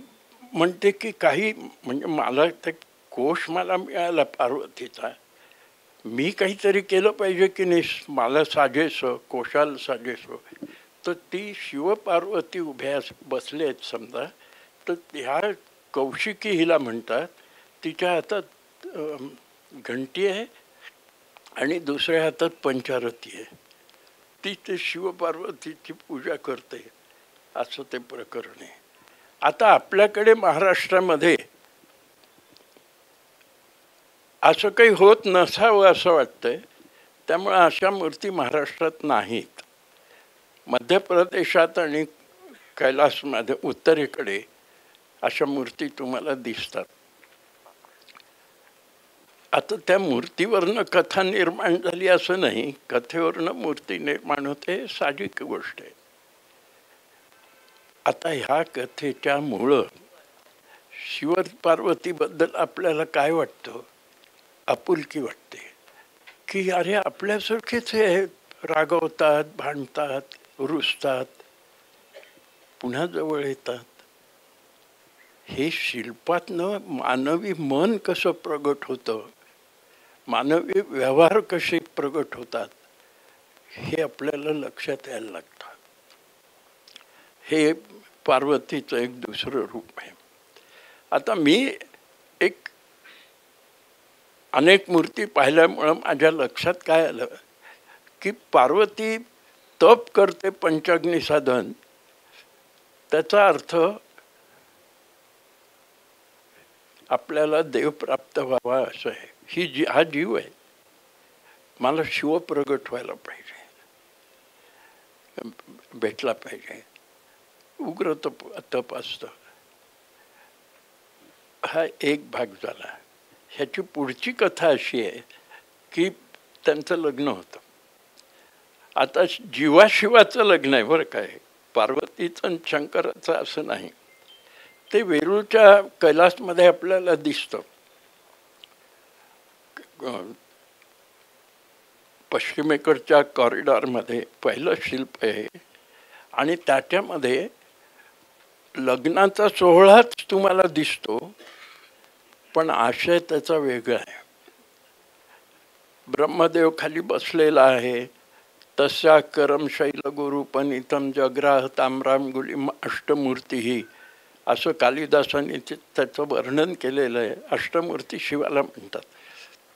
[SPEAKER 3] म्हणते की काही म्हणजे मला ते कोश मला मिळाला पार्वतीचा, मी काहीतरी केलं पाहिजे की नाही, मला साजेसं, कोशाला साजेसं. तर ती शिवपार्वती उभ्या बसले आहेत समजा, तर ह्या कौशिकी हिला म्हणतात. तिच्या हातात घंटी आहे आणि दुसऱ्या हातात पंचारती आहे. ती ते शिवपार्वतीची पूजा करते, असं ते प्रकरण आहे. आता आपल्याकडे महाराष्ट्रामध्ये असं काही होत नसावं असं वाटतंय, त्यामुळे अशा मूर्ती महाराष्ट्रात नाहीत. मध्य प्रदेशात आणि कैलासमध्ये उत्तरेकडे अशा मूर्ती तुम्हाला दिसतात. आता त्या मूर्तीवरनं कथा निर्माण झाली असं नाही, कथेवरनं मूर्ती निर्माण होते, साहजिक गोष्ट आहे. आता ह्या कथेच्या मुळं शिव पार्वतीबद्दल आपल्याला काय वाटतं, आपुलकी वाटते की अरे आपल्यासारखेच हे रागवतात, भांडतात, रुसतात, पुन्हा जवळ येतात. हे शिल्पातनं मानवी मन कसं प्रगट होतं, मानवी व्यवहार कसे प्रगट होतात, हे आपल्याला लक्षात यायला लागतं. हे पार्वतीचं एक दुसरं रूप आहे. आता मी अनेक मूर्ती पाहिल्यामुळं माझ्या लक्षात काय आलं की पार्वती तप करते पंचाग्नी साधन, त्याचा अर्थ आपल्याला देव प्राप्त व्हावा असं आहे. हा जीव आहे, मला शिव प्रगट व्हायला पाहिजे, भेटला पाहिजे, उग्र तप असतं. हा एक भाग झाला. ह्याची पुढची कथा अशी आहे की त्यांचं लग्न होतं. आता जीवाशिवाचं लग्न आहे बरं काय, पार्वतीचं आणि शंकराचं असं नाही. ते वेरूळच्या कैलासमध्ये आपल्याला दिसतं. पश्चिमेकडच्या कॉरिडॉरमध्ये पहिलं शिल्प आहे आणि त्याच्यामध्ये लग्नाचा सोहळाच तुम्हाला दिसतो, पण आशय त्याचा वेगळा आहे. ब्रह्मदेव खाली बसलेला आहे. तस्या करमशैल गुरुपनितम जग्राह ताम्राम गुलिम अष्टमूर्ती ही, असं कालिदासाने त्याचं वर्णन केलेलं आहे. अष्टमूर्ती शिवाला म्हणतात.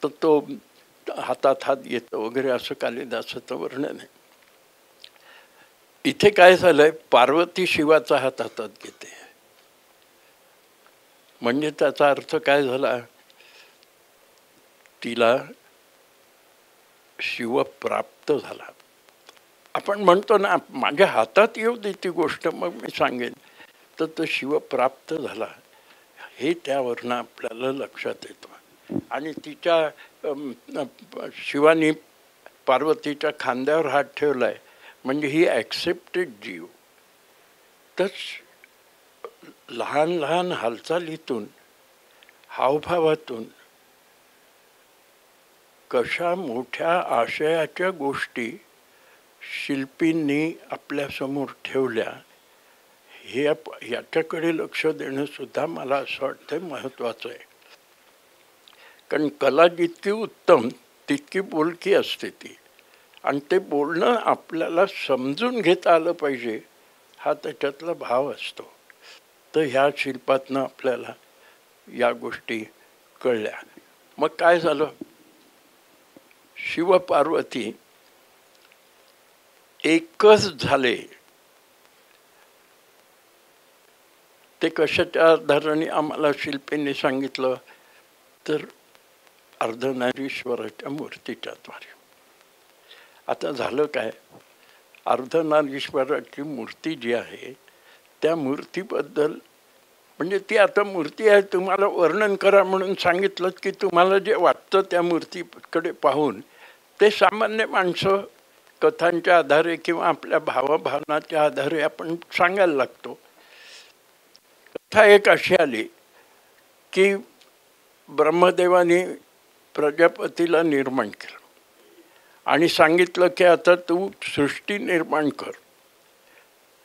[SPEAKER 3] तर तो हातात हात घेतो वगैरे असं कालिदासाचं वर्णन आहे. इथे काय झालंय, पार्वती शिवाचा हात हातात घेते. म्हणजे त्याचा अर्थ काय झाला, तिला शिव प्राप्त झाला. आपण म्हणतो ना, माझ्या हातात येऊ दे ती गोष्ट मग मी सांगेन, तर तो शिव प्राप्त झाला हे त्यावरनं आपल्याला लक्षात येतं. आणि तिच्या शिवानी पार्वतीच्या खांद्यावर हात ठेवलाय म्हणजे ही ॲक्सेप्टेड जीव. तर लहान लहान हालचालीतून, हावभावातून कशा मोठ्या आशयाच्या गोष्टी शिल्पींनी आपल्यासमोर ठेवल्या, हे याच्याकडे लक्ष देणं सुद्धा मला असं वाटतं महत्त्वाचं आहे. कारण कला जितकी उत्तम तितकी बोलकी असते ती, आणि ते बोलणं आपल्याला समजून घेता आलं पाहिजे हा त्याच्यातला भाव असतो. तर ह्या शिल्पातनं आपल्याला या गोष्टी कळल्या. मग काय झालं, शिवपार्वती एकच झाले. ते कशाच्या आधाराने आम्हाला शिल्पींनी सांगितलं तर अर्धनारीश्वराच्या मूर्तीच्या द्वारे. आता झालं काय, अर्धनारीश्वराची मूर्ती जी आहे त्या मूर्तीबद्दल, म्हणजे ती आता मूर्ती आहे, तुम्हाला वर्णन करा म्हणून सांगितलं की तुम्हाला जे वाटतं त्या मूर्तीकडे पाहून ते सामान्य माणसं कथांच्या आधारे किंवा आपल्या भावभावनाच्या आधारे आपण सांगायला लागतो. कथा एक अशी आली की ब्रह्मदेवाने प्रजापतीला निर्माण केलं आणि सांगितलं की आता तू सृष्टी निर्माण कर.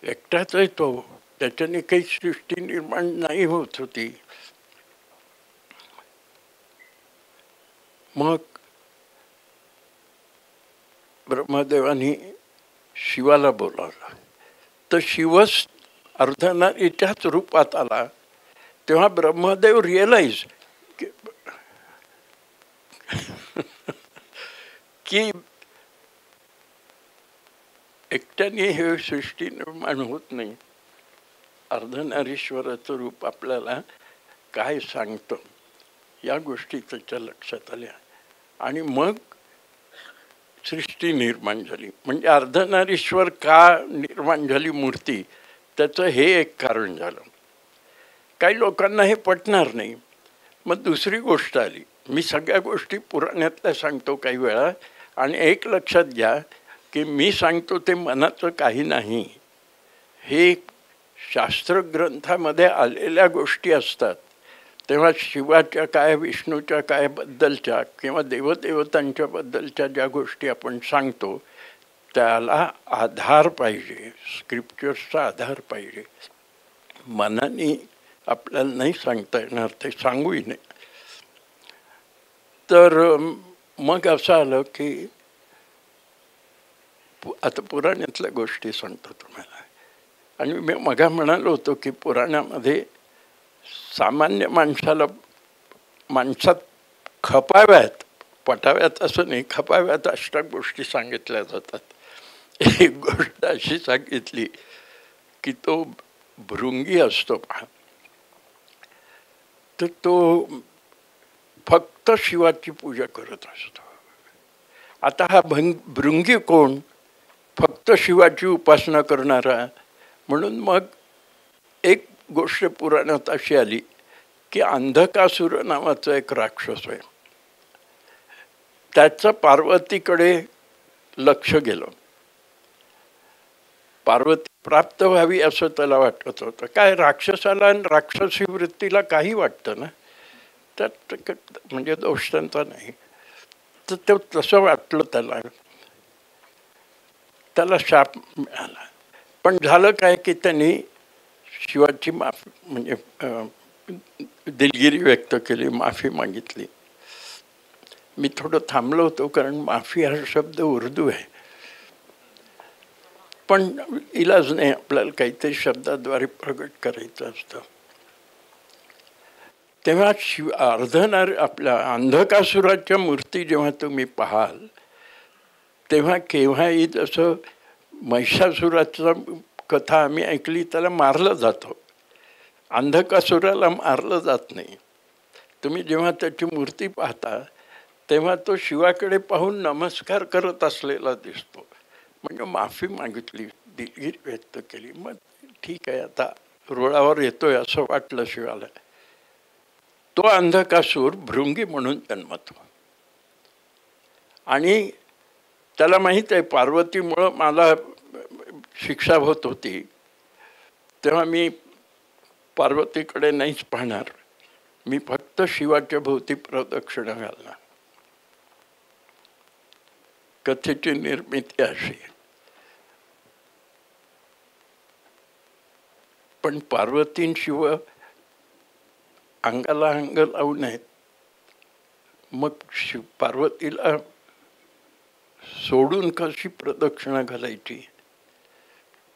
[SPEAKER 3] एकटाच आहे तो, त्याच्याने काही सृष्टी निर्माण नाही होत होती. मग ब्रह्मदेवाने शिवाला बोलावलं, तर शिवच अर्धनारीच्याच रूपात आला. तेव्हा ब्रह्मदेव रिअलाइज की एकट्याने हे सृष्टी निर्माण होत नाही, अर्धनारीश्वराचं रूप आपल्याला काय सांगतं, या गोष्टी त्याच्या लक्षात आल्या. आणि मग सृष्टी निर्माण झाली. म्हणजे अर्धनारीश्वर का निर्माण झाली मूर्ती, त्याचं हे एक कारण झालं. काही लोकांना हे पटणार नाही. मग दुसरी गोष्ट आली. मी सगळ्या गोष्टी पुराणातल्या सांगतो काही वेळा, आणि एक लक्षात घ्या की मी सांगतो ते मनाचं काही नाही, हे शास्त्रग्रंथामध्ये आलेल्या गोष्टी असतात. तेव्हा शिवाच्या काय, विष्णूच्या काय बद्दलच्या किंवा देवदेवतांच्या बद्दलच्या ज्या गोष्टी आपण सांगतो त्याला आधार पाहिजे, स्क्रिप्चर्सचा आधार पाहिजे. मनाने आपल्याला नाही सांगता येणार, ते सांगूही नाही. तर मग असं आलं की आता पुराणातल्या गोष्टी सांगतो तुम्हाला. आणि मी मगा म्हणालो होतो की पुराणामध्ये सामान्य माणसात खपाव्यात, पटाव्यात असं नाही, खपाव्यात अशा गोष्टी सांगितल्या जातात. एक गोष्ट अशी सांगितली की तो भृंगी असतो पहा, तर तो फक्त शिवाची पूजा करत असतो. आता हा भृंगी कोण, फक्त शिवाची उपासना करणारा. म्हणून मग एक गोष्ट पुराणात अशी आली की अंधकासुर नावाचा एक राक्षस आहे, त्याचं पार्वतीकडे लक्ष गेलं. पार्वती प्राप्त व्हावी असं त्याला वाटत होतं. काय राक्षसाला आणि राक्षसी वृत्तीला काही वाटतं ना, त्यात म्हणजे दोष त्यांचा नाही. तर ते तसं वाटलं त्याला शाप मिळाला. पण झालं काय की त्यांनी शिवाची माफी म्हणजे दिलगिरी व्यक्त केली, माफी मागितली. मी थोडं थांबलो होतो कारण माफी हा शब्द उर्दू आहे, पण इलाज नाही, आपल्याला काहीतरी शब्दाद्वारे प्रगट करायचं असतं. तेव्हा आपल्या अंधकासुराच्या मूर्ती जेव्हा तुम्ही पाहाल तेव्हा केव्हाही जसं महिषासुराचा कथा आम्ही ऐकली, त्याला मारलं जातं, अंधकासुराला मारलं जात नाही. तुम्ही जेव्हा त्याची मूर्ती पाहता तेव्हा तो शिवाकडे पाहून नमस्कार करत असलेला दिसतो. म्हणजे माफी मागितली, दिलगिरी व्यक्त केली. मग ठीक आहे, आता रुळावर येतोय असं वाटलं शिवाला. तो अंधकासूर भृंगी म्हणून जन्मतो. आणि त्याला माहीत आहे पार्वतीमुळं मला शिक्षा होत होती, तेव्हा मी पार्वतीकडे नाहीच पाहणार, मी फक्त शिवाच्या भोवती प्रदक्षिणा घालणार. कथेची निर्मिती अशी. पण पार्वतीन शिव अंगाला अंग लावू नयेत. मग पार्वतीला सोडून कशी प्रदक्षिणा घालायची.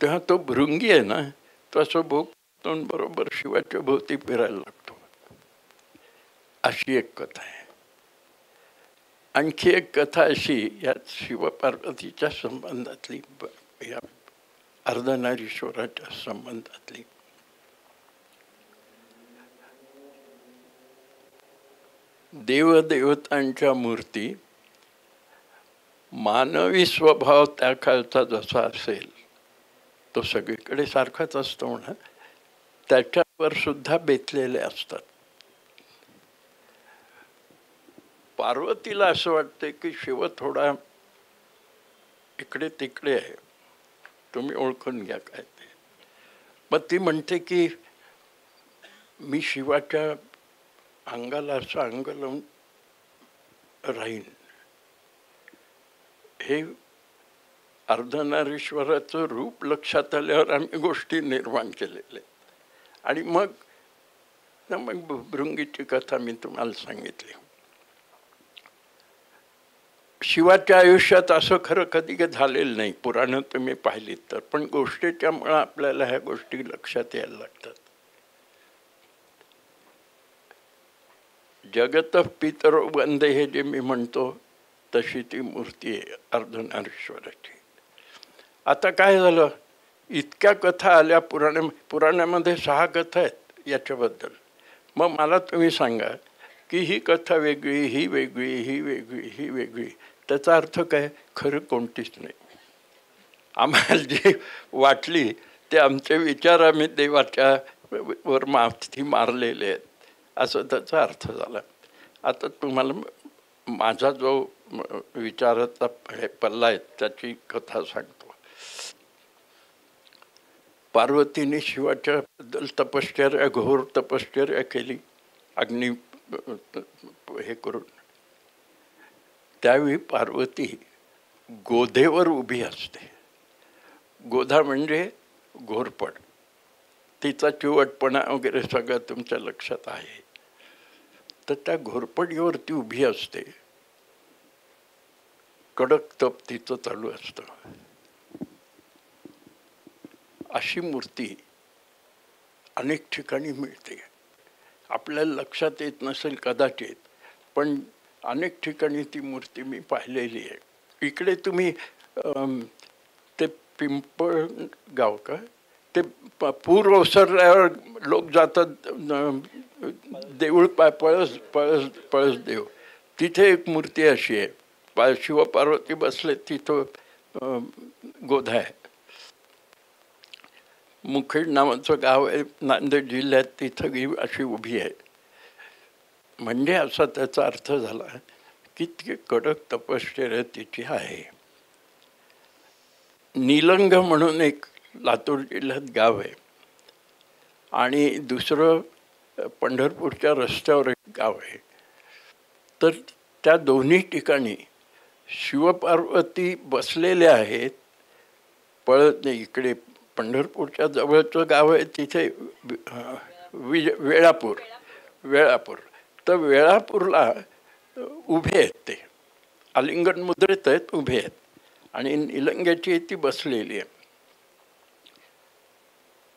[SPEAKER 3] तेव्हा तो भृंगी आहे ना, तसं भोगतून बरोबर शिवाच्या भोवती फिरायला लागतो. अशी एक कथा आहे. आणखी एक कथा अशी या शिवपार्वतीच्या संबंधातली, या अर्धनारीश्वराच्या संबंधातली. देवदेवतांच्या मूर्ती मानवी स्वभाव त्या काळचा जसा असेल तो सगळीकडे सारखाच असतो म्हणा, त्याच्यावर सुद्धा बेतलेले असतात. पार्वतीला असं वाटते की शिव थोडा इकडे तिकडे आहे, तुम्ही ओळखून घ्या काय ते. मग ती म्हणते की मी शिवाच्या अंगाला असं अंग लावून राहीन. हे अर्धनारीश्वराचं रूप लक्षात आल्यावर आम्ही गोष्टी निर्माण केलेल्या. आणि मग भृंगीची कथा मी तुम्हाला सांगितली. शिवाच्या आयुष्यात असं खरं कधी झालेलं नाही, पुराणं तुम्ही पाहिलीत तर. पण गोष्टीच्या मुळे आपल्याला ह्या गोष्टी लक्षात यायला लागतात. जगत पितरो वंदे हे जे मी म्हणतो तशी ती मूर्ती आहे अर्धनारीश्वराची. आता काय झालं, इतक्या कथा आल्या पुराणामध्ये 6 कथा आहेत याच्याबद्दल. मग मला तुम्ही सांगा की ही कथा वेगळी, ही वेगळी, ही वेगळी, ही वेगळी, त्याचा अर्थ काय? खरं कोणतीच नाही. आम्हाला जी वाटली ते आमचे विचार आम्ही देवाच्या वर माथी मारलेले आहेत असं त्याचा अर्थ झाला. आता तुम्हाला माझा जो विचाराचा पल्ला आहे त्याची कथा सांगतो. पार्वतीने शिवाच्या बद्दल तपश्चर्या, घोर तपश्चर्या केली अग्नी हे करून. त्यावेळी पार्वती गोधेवर उभी असते. गोधा म्हणजे घोरपड. तिचा चिवटपणा वगैरे सगळं तुमच्या लक्षात आहे. तर त्या घोरपडीवरती उभी असते. कडक तप तिचं चालू असतं. अशी मूर्ती अनेक ठिकाणी मिळते. आपल्याला लक्षात येत नसेल कदाचित, पण अनेक ठिकाणी ती मूर्ती मी पाहिलेली आहे. इकडे तुम्ही ते पिंपळगाव का ते पूर ओसरल्यावर लोक जातात देऊळ पळस देव, तिथे एक मूर्ती अशी आहे. शिवपार्वती बसले तिथं गोधा आहे. मुखेड नावाचं गाव आहे नांदेड जिल्ह्यात, तिथं ही अशी उभी आहे. म्हणजे असा त्याचा अर्थ झाला की ती कडक तपश्चर्या तिची आहे. निलंग म्हणून एक लातूर जिल्ह्यात गाव आहे आणि दुसरं पंढरपूरच्या रस्त्यावर एक गाव आहे. तर त्या दोन्ही ठिकाणी शिवपार्वती बसलेल्या आहेत. पळत नाही. इकडे पंढरपूरच्या जवळचं गाव आहे तिथे वेळापूर. तर वेळापूरला उभे आहेत ते, आलिंगन मुद्रेत आहेत, उभे आहेत. आणि निलंग्याची ती बसलेली आहे.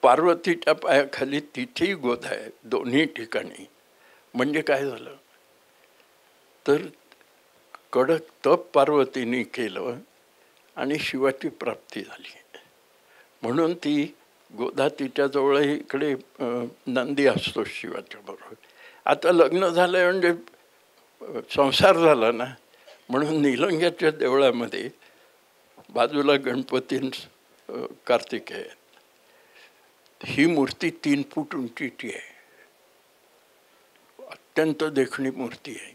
[SPEAKER 3] पार्वतीच्या पायाखाली तिथेही गोधा आहे दोन्ही ठिकाणी. म्हणजे काय झालं तर कडक तप पार्वतीने केलं आणि शिवाची प्राप्ती झाली. म्हणून ती गोधा तिच्याजवळ इकडे नंदी असतो शिवाच्या बरोबर. आता लग्न झालं म्हणजे संसार झाला ना, म्हणून निलंग्याच्या देवळामध्ये बाजूला गणपती कार्तिकेय आहेत. ही मूर्ती 3 फूट उंचीची आहे. अत्यंत देखणी मूर्ती आहे.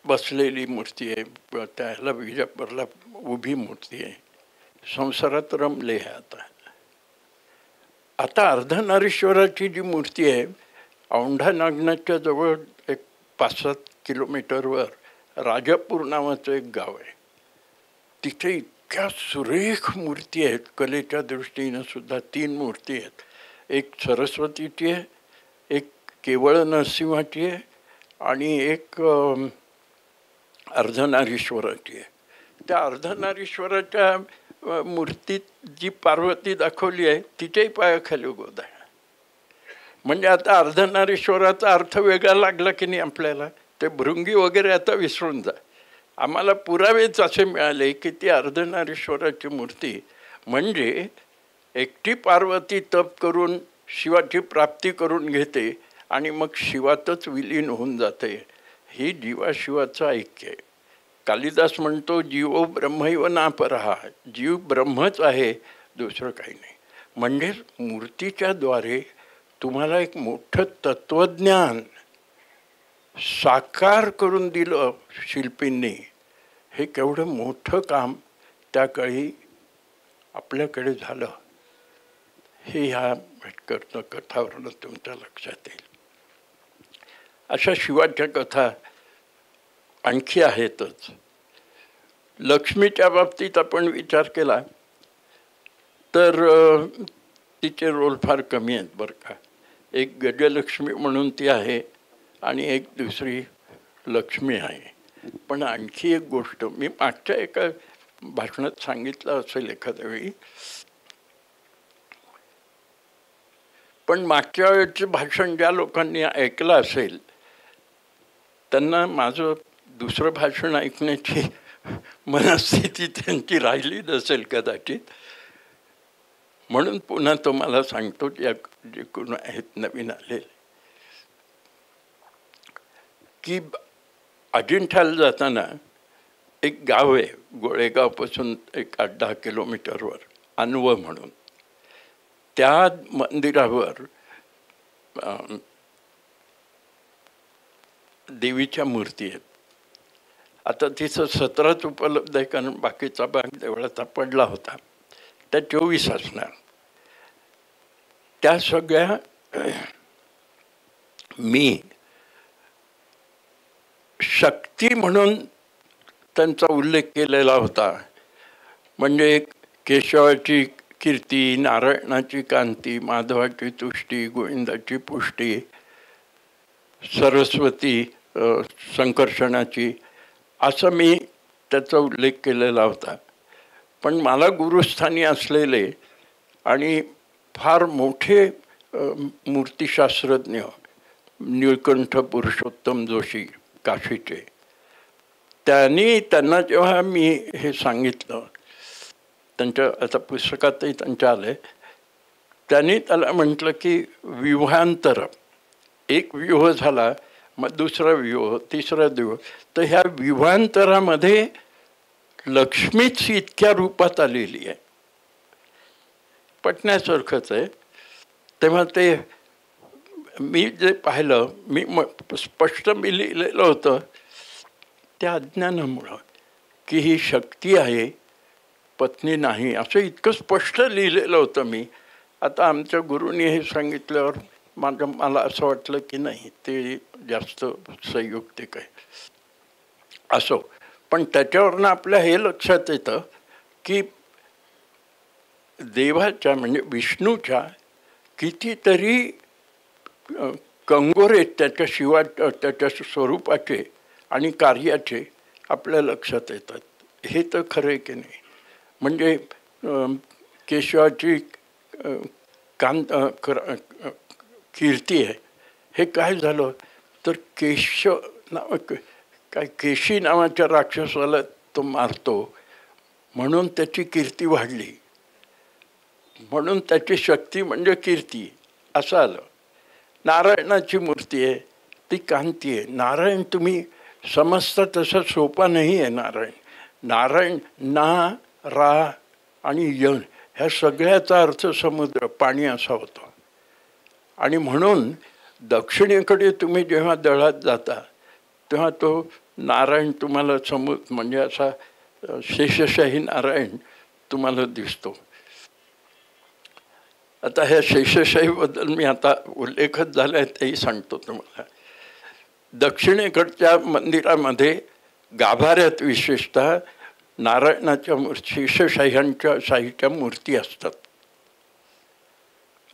[SPEAKER 3] बसलेली मूर्ती आहे, त्याला विजापूरला उभी मूर्ती आहे. संसारात रमले आहे. आता अर्धनारीश्वराची जी मूर्ती आहे, औंढा नागनाथच्या जवळ एक 5-7 किलोमीटरवर राजापूर नावाचं एक गाव आहे. तिथे इतक्या सुरेख मूर्ती आहेत. कलेच्या दृष्टीनं सुद्धा 3 मूर्ती आहेत. एक सरस्वतीची आहे, एक केवळ नरसिंहाची आहे आणि एक अर्धनारीश्वराची आहे. त्या अर्धनारीश्वराच्या मूर्तीत जी पार्वती दाखवली आहे तिच्याही पायाखाली गोदा आहे. म्हणजे आता अर्धनारीश्वराचा अर्थ वेगळा लागला की नाही आपल्याला. ते भृंगी वगैरे आता विसरून जा. आम्हाला पुरावेच असे मिळाले की ती अर्धनारीश्वराची मूर्ती म्हणजे एकटी पार्वती तप करून शिवाची प्राप्ती करून घेते आणि मग शिवातच विलीन होऊन जाते. ही जीवाशिवाचं ऐक्य आहे. कालिदास म्हणतो जीवो ब्रह्मैव नापरहा. जीव ब्रह्मच आहे, दुसरं काही नाही. म्हणजे मूर्तीच्या द्वारे तुम्हाला एक मोठं तत्वज्ञान साकार करून दिलं शिल्पींनी. हे केवढं मोठं काम त्या काळी आपल्याकडे झालं हे ह्या भटकरच्या कथावरून तुमच्या लक्षात येईल. अशा शिवाच्या कथा आणखी आहेतच. लक्ष्मीच्या बाबतीत आपण विचार केला तर तिचे रोल फार कमी आहेत बरं का. एक गजलक्ष्मी म्हणून ती आहे आणि एक दुसरी लक्ष्मी आहे. पण आणखी एक गोष्ट मी मागच्या एका भाषणात सांगितलं असेल एखाद्या वेळी, पण मागच्या वेळेचं भाषण ज्या लोकांनी ऐकलं असेल त्यांना माझं दुसरं भाषण ऐकण्याची मनस्थिती त्यांची राहिली नसेल कदाचित. म्हणून पुन्हा तुम्हाला सांगतो, या जे कोण आहेत नवीन आलेले, की अजिंठ्याला जाताना एक गाव आहे गोळेगावपासून एक 8-10 किलोमीटरवर, अनव म्हणून. त्या मंदिरावर देवीच्या मूर्ती आहेत. आता तिचं 17च उपलब्ध आहे कारण बाकीचा भाग देवळाचा पडला होता. त्या 24 असणार. त्या सगळ्या मी शक्ती म्हणून त्यांचा उल्लेख केलेला होता. म्हणजे केशवाची कीर्ती, नारायणाची कांती, माधवाची तुष्टी, गोविंदाची पुष्टी, सरस्वती संकर्षणाची, असं मी त्याचा उल्लेख केलेला होता. पण मला गुरुस्थानी असलेले आणि फार मोठे मूर्तिशास्त्रज्ञ निळकंठ पुरुषोत्तम जोशी काशीचे, त्यांना जेव्हा मी हे सांगितलं, त्यांच्या आता पुस्तकातही त्यांच्या आले, त्यांनी त्याला म्हटलं की विवाहांतर, एक विवाह झाला मग दुसरा विवाह, तिसरा विवाह, तर ह्या विवाहांतरामध्ये लक्ष्मीच इतक्या रूपात आलेली आहे. पटण्यासारखंच आहे. तेव्हा ते मी जे पाहिलं, मी स्पष्ट मी लिहिलेलं होतं त्या अज्ञानामुळं की ही शक्ती आहे, पत्नी नाही, असं इतकं स्पष्ट लिहिलेलं होतं मी. आता आमच्या गुरूंनी हे सांगितल्यावर मला असं वाटलं की नाही, ते जास्त संयुक्तिक आहे. असो, पण त्याच्यावरनं आपल्या हे लक्षात येतं की देवाच्या म्हणजे विष्णूच्या कितीतरी कंगोरे त्याच्या त्याच्या स्वरूपाचे आणि कार्याचे आपल्या लक्षात येतात. हे तर खरं आहे की नाही. म्हणजे केशवाची कीर्ती आहे. हे काय झालं तर केशी नावाच्या राक्षसाला तो मारतो म्हणून त्याची कीर्ती वाढली, म्हणून त्याची शक्ती म्हणजे कीर्ती असं आलं. नारायणाची मूर्ती आहे, ती कांती आहे. नारायण तुम्ही समजता तसं सोपा नाही आहे. नारायण ना, रा आणि यन ह्या सगळ्याचा अर्थ समुद्र, पाणी असा होतो. आणि म्हणून दक्षिणेकडे तुम्ही जेव्हा दळात जाता तेव्हा तो नारायण तुम्हाला म्हणजे असा शेषशाही नारायण तुम्हाला दिसतो. आता ह्या शेषशाहीबद्दल मी आता उल्लेखच झाला आहे तेही सांगतो तुम्हाला. दक्षिणेकडच्या मंदिरामध्ये गाभाऱ्यात विशेषतः नारायणाच्या शेषशाह्यांच्या शाहीच्या मूर्ती असतात.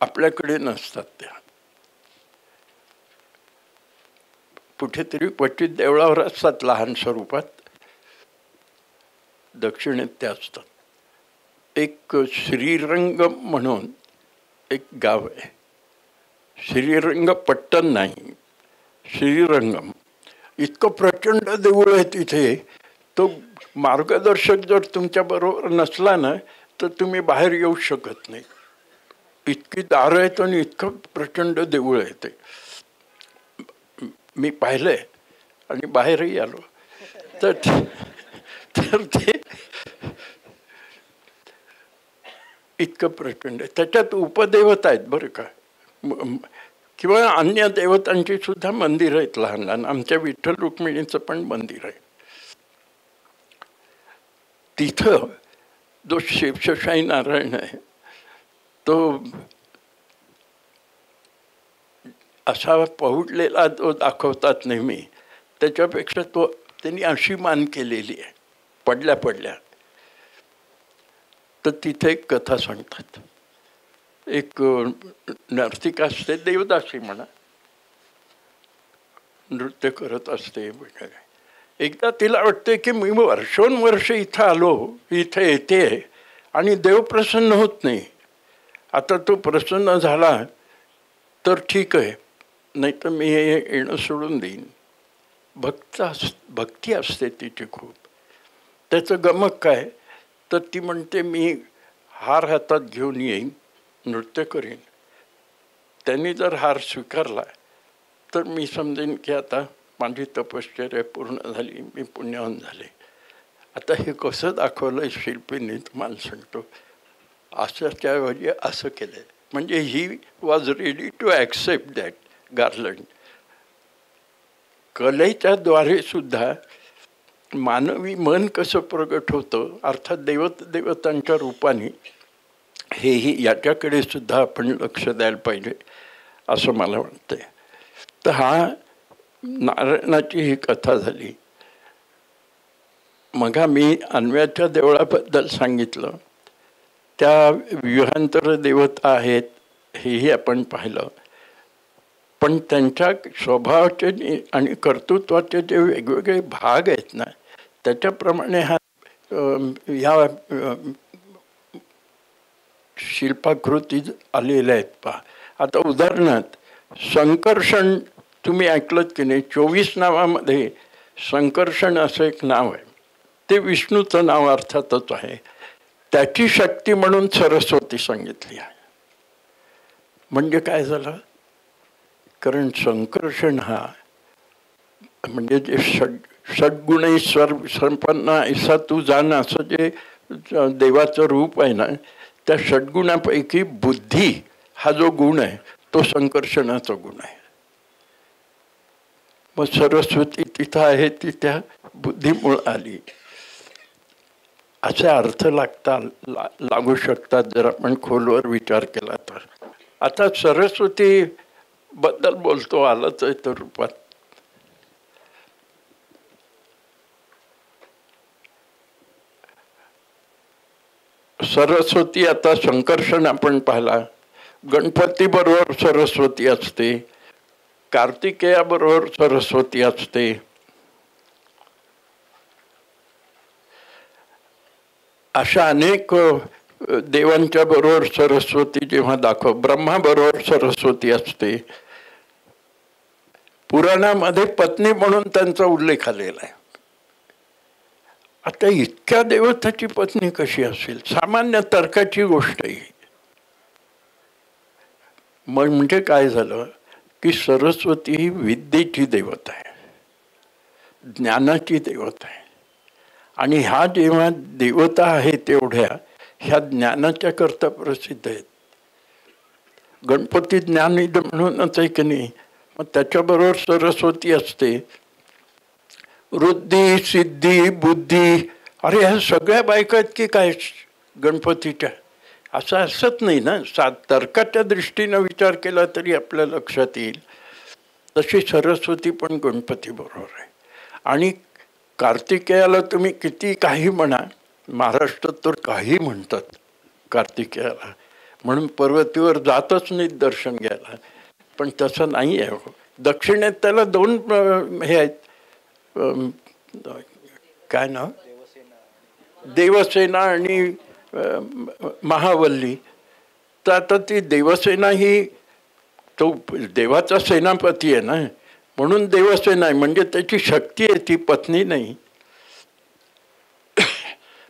[SPEAKER 3] आपल्याकडे नसतात त्या. कुठेतरी क्वचित देवळावर असतात लहान स्वरूपात, दक्षिणेत त्या असतात. एक श्रीरंगम म्हणून एक गाव आहे. श्रीरंगपट्टण नाही, श्रीरंगम. इतकं प्रचंड देऊळ आहे तिथे. तो मार्गदर्शक जर तुमच्या बरोबर नसला ना तर तुम्ही बाहेर येऊ शकत नाही. इतकी दारं आहेत आणि इतकं प्रचंड देऊळ आहे ते. मी पाहिलंय आणि बाहेरही आलो. तर ते इतकं प्रचंड आहे. त्याच्यात उपदेवता आहेत बरं का, किंवा अन्य देवतांची सुद्धा मंदिरं आहेत लहान लहान. आमच्या विठ्ठल रुक्मिणीचं पण मंदिर आहे. तिथं जो शेषशाही नारायण आहे तो असा पहुडलेला जो दाखवतात नेहमी, त्याच्यापेक्षा तो त्यांनी अशी मान केलेली आहे पडल्या पडल्या. तर तिथे एक कथा सांगतात. एक नर्तिका असते, देवदासी म्हणा, नृत्य करत असते. एकदा तिला वाटते की मी वर्षोनवर्ष इथं आलो, इथे येते आणि देव प्रसन्न होत नाही. आता तो प्रसन्न झाला तर ठीक आहे, नाही तर मी हे येणं सोडून देईन. भक्ती असते तिची खूप. त्याचं गमक काय, तर ती म्हणते मी हार हातात घेऊन येईन, नृत्य करीन. त्यांनी जर हार स्वीकारला तर मी समजेन की आता माझी तपश्चर्या पूर्ण झाली, मी पुण्यवान झाले. आता हे कसं दाखवलं शिल्पींनी तुम्हाला सांगतो. असंच्याऐवजी असं केलं, म्हणजे ही was ready to accept that garland. कलेच्या द्वारे सुद्धा मानवी मन कसं प्रगट होतं, अर्थात देवतांच्या रूपाने, हेही याच्याकडे सुद्धा आपण लक्ष द्यायला पाहिजे असं मला वाटतंय. तर हा नारायणाची ही कथा झाली. मग मी अन्वयाच्या देवळाबद्दल सांगितलं. त्या व्यूहांतर देवता आहेत हेही आपण पाहिलं. पण त्यांच्या स्वभावाचे आणि कर्तृत्वाचे जे वेगवेगळे भाग आहेत ना, त्याच्याप्रमाणे ह्या शिल्पाकृती आलेल्या आहेत. पहा आता उदाहरणार्थ संकर्षण तुम्ही ऐकलं की नाही. 24 नावामध्ये संकर्षण असं एक नाव आहे. ते विष्णूचं नाव अर्थातच आहे. त्याची शक्ती म्हणून सरस्वती सांगितली आहे. म्हणजे काय झालं, कारण संकर्षण हा म्हणजे जे षड्गुणेश्वर संपन्न ऐसा तू जाण असं जे देवाचं रूप आहे ना, त्या षड्गुणापैकी बुद्धी हा जो गुण आहे तो संकर्षणाचा गुण आहे. मग सरस्वती तिथं आहे ती त्या बुद्धीमुळे आली, असे अर्थ लागू शकतात जर आपण खोलवर विचार केला तर. आता सरस्वती बद्दल बोलतो आलंच आहे तर रूपात. सरस्वती आता संकर्षण आपण पाहिला. गणपती बरोबर सरस्वती असते, कार्तिकेया बरोबर सरस्वती असते. अशा अनेक देवांच्या बरोबर सरस्वती जेव्हा ब्रह्मा बरोबर सरस्वती असते. पुराणामध्ये पत्नी म्हणून त्यांचा उल्लेख आलेला आहे. आता इतक्या देवताची पत्नी कशी असेल, सामान्य तर्काची गोष्ट आहे. मग म्हणजे काय झालं की सरस्वती ही विद्येची देवता आहे, ज्ञानाची देवता आहे. आणि ह्या जेव्हा देवता आहेत तेवढ्या ह्या ज्ञानाच्या करता प्रसिद्ध आहेत. गणपती ज्ञाननिधी म्हणूनच आहे की नाही. मग त्याच्याबरोबर सरस्वती असते. वृद्धी, सिद्धी, बुद्धी, अरे ह्या सगळ्या बायका आहेत की काय गणपतीच्या? असं असत नाही ना. तर्काच्या दृष्टीनं विचार केला तरी आपल्या लक्षात येईल. तशी सरस्वती पण गणपती बरोबर आहे. आणि कार्तिकेयाला तुम्ही किती काही म्हणा, महाराष्ट्रात तर काही म्हणतात कार्तिकेयाला, म्हणून पर्वतीवर जातच नाहीत दर्शन घ्यायला. पण तसं नाही आहे. दक्षिणेत त्याला 2 हे आहेत, काय नाव, देवसेना आणि महावल्ली. तर आता ती देवसेना ही तो देवाचा सेनापती आहे ना, म्हणून देवसेना आहे. म्हणजे त्याची शक्ती आहे, ती पत्नी नाही.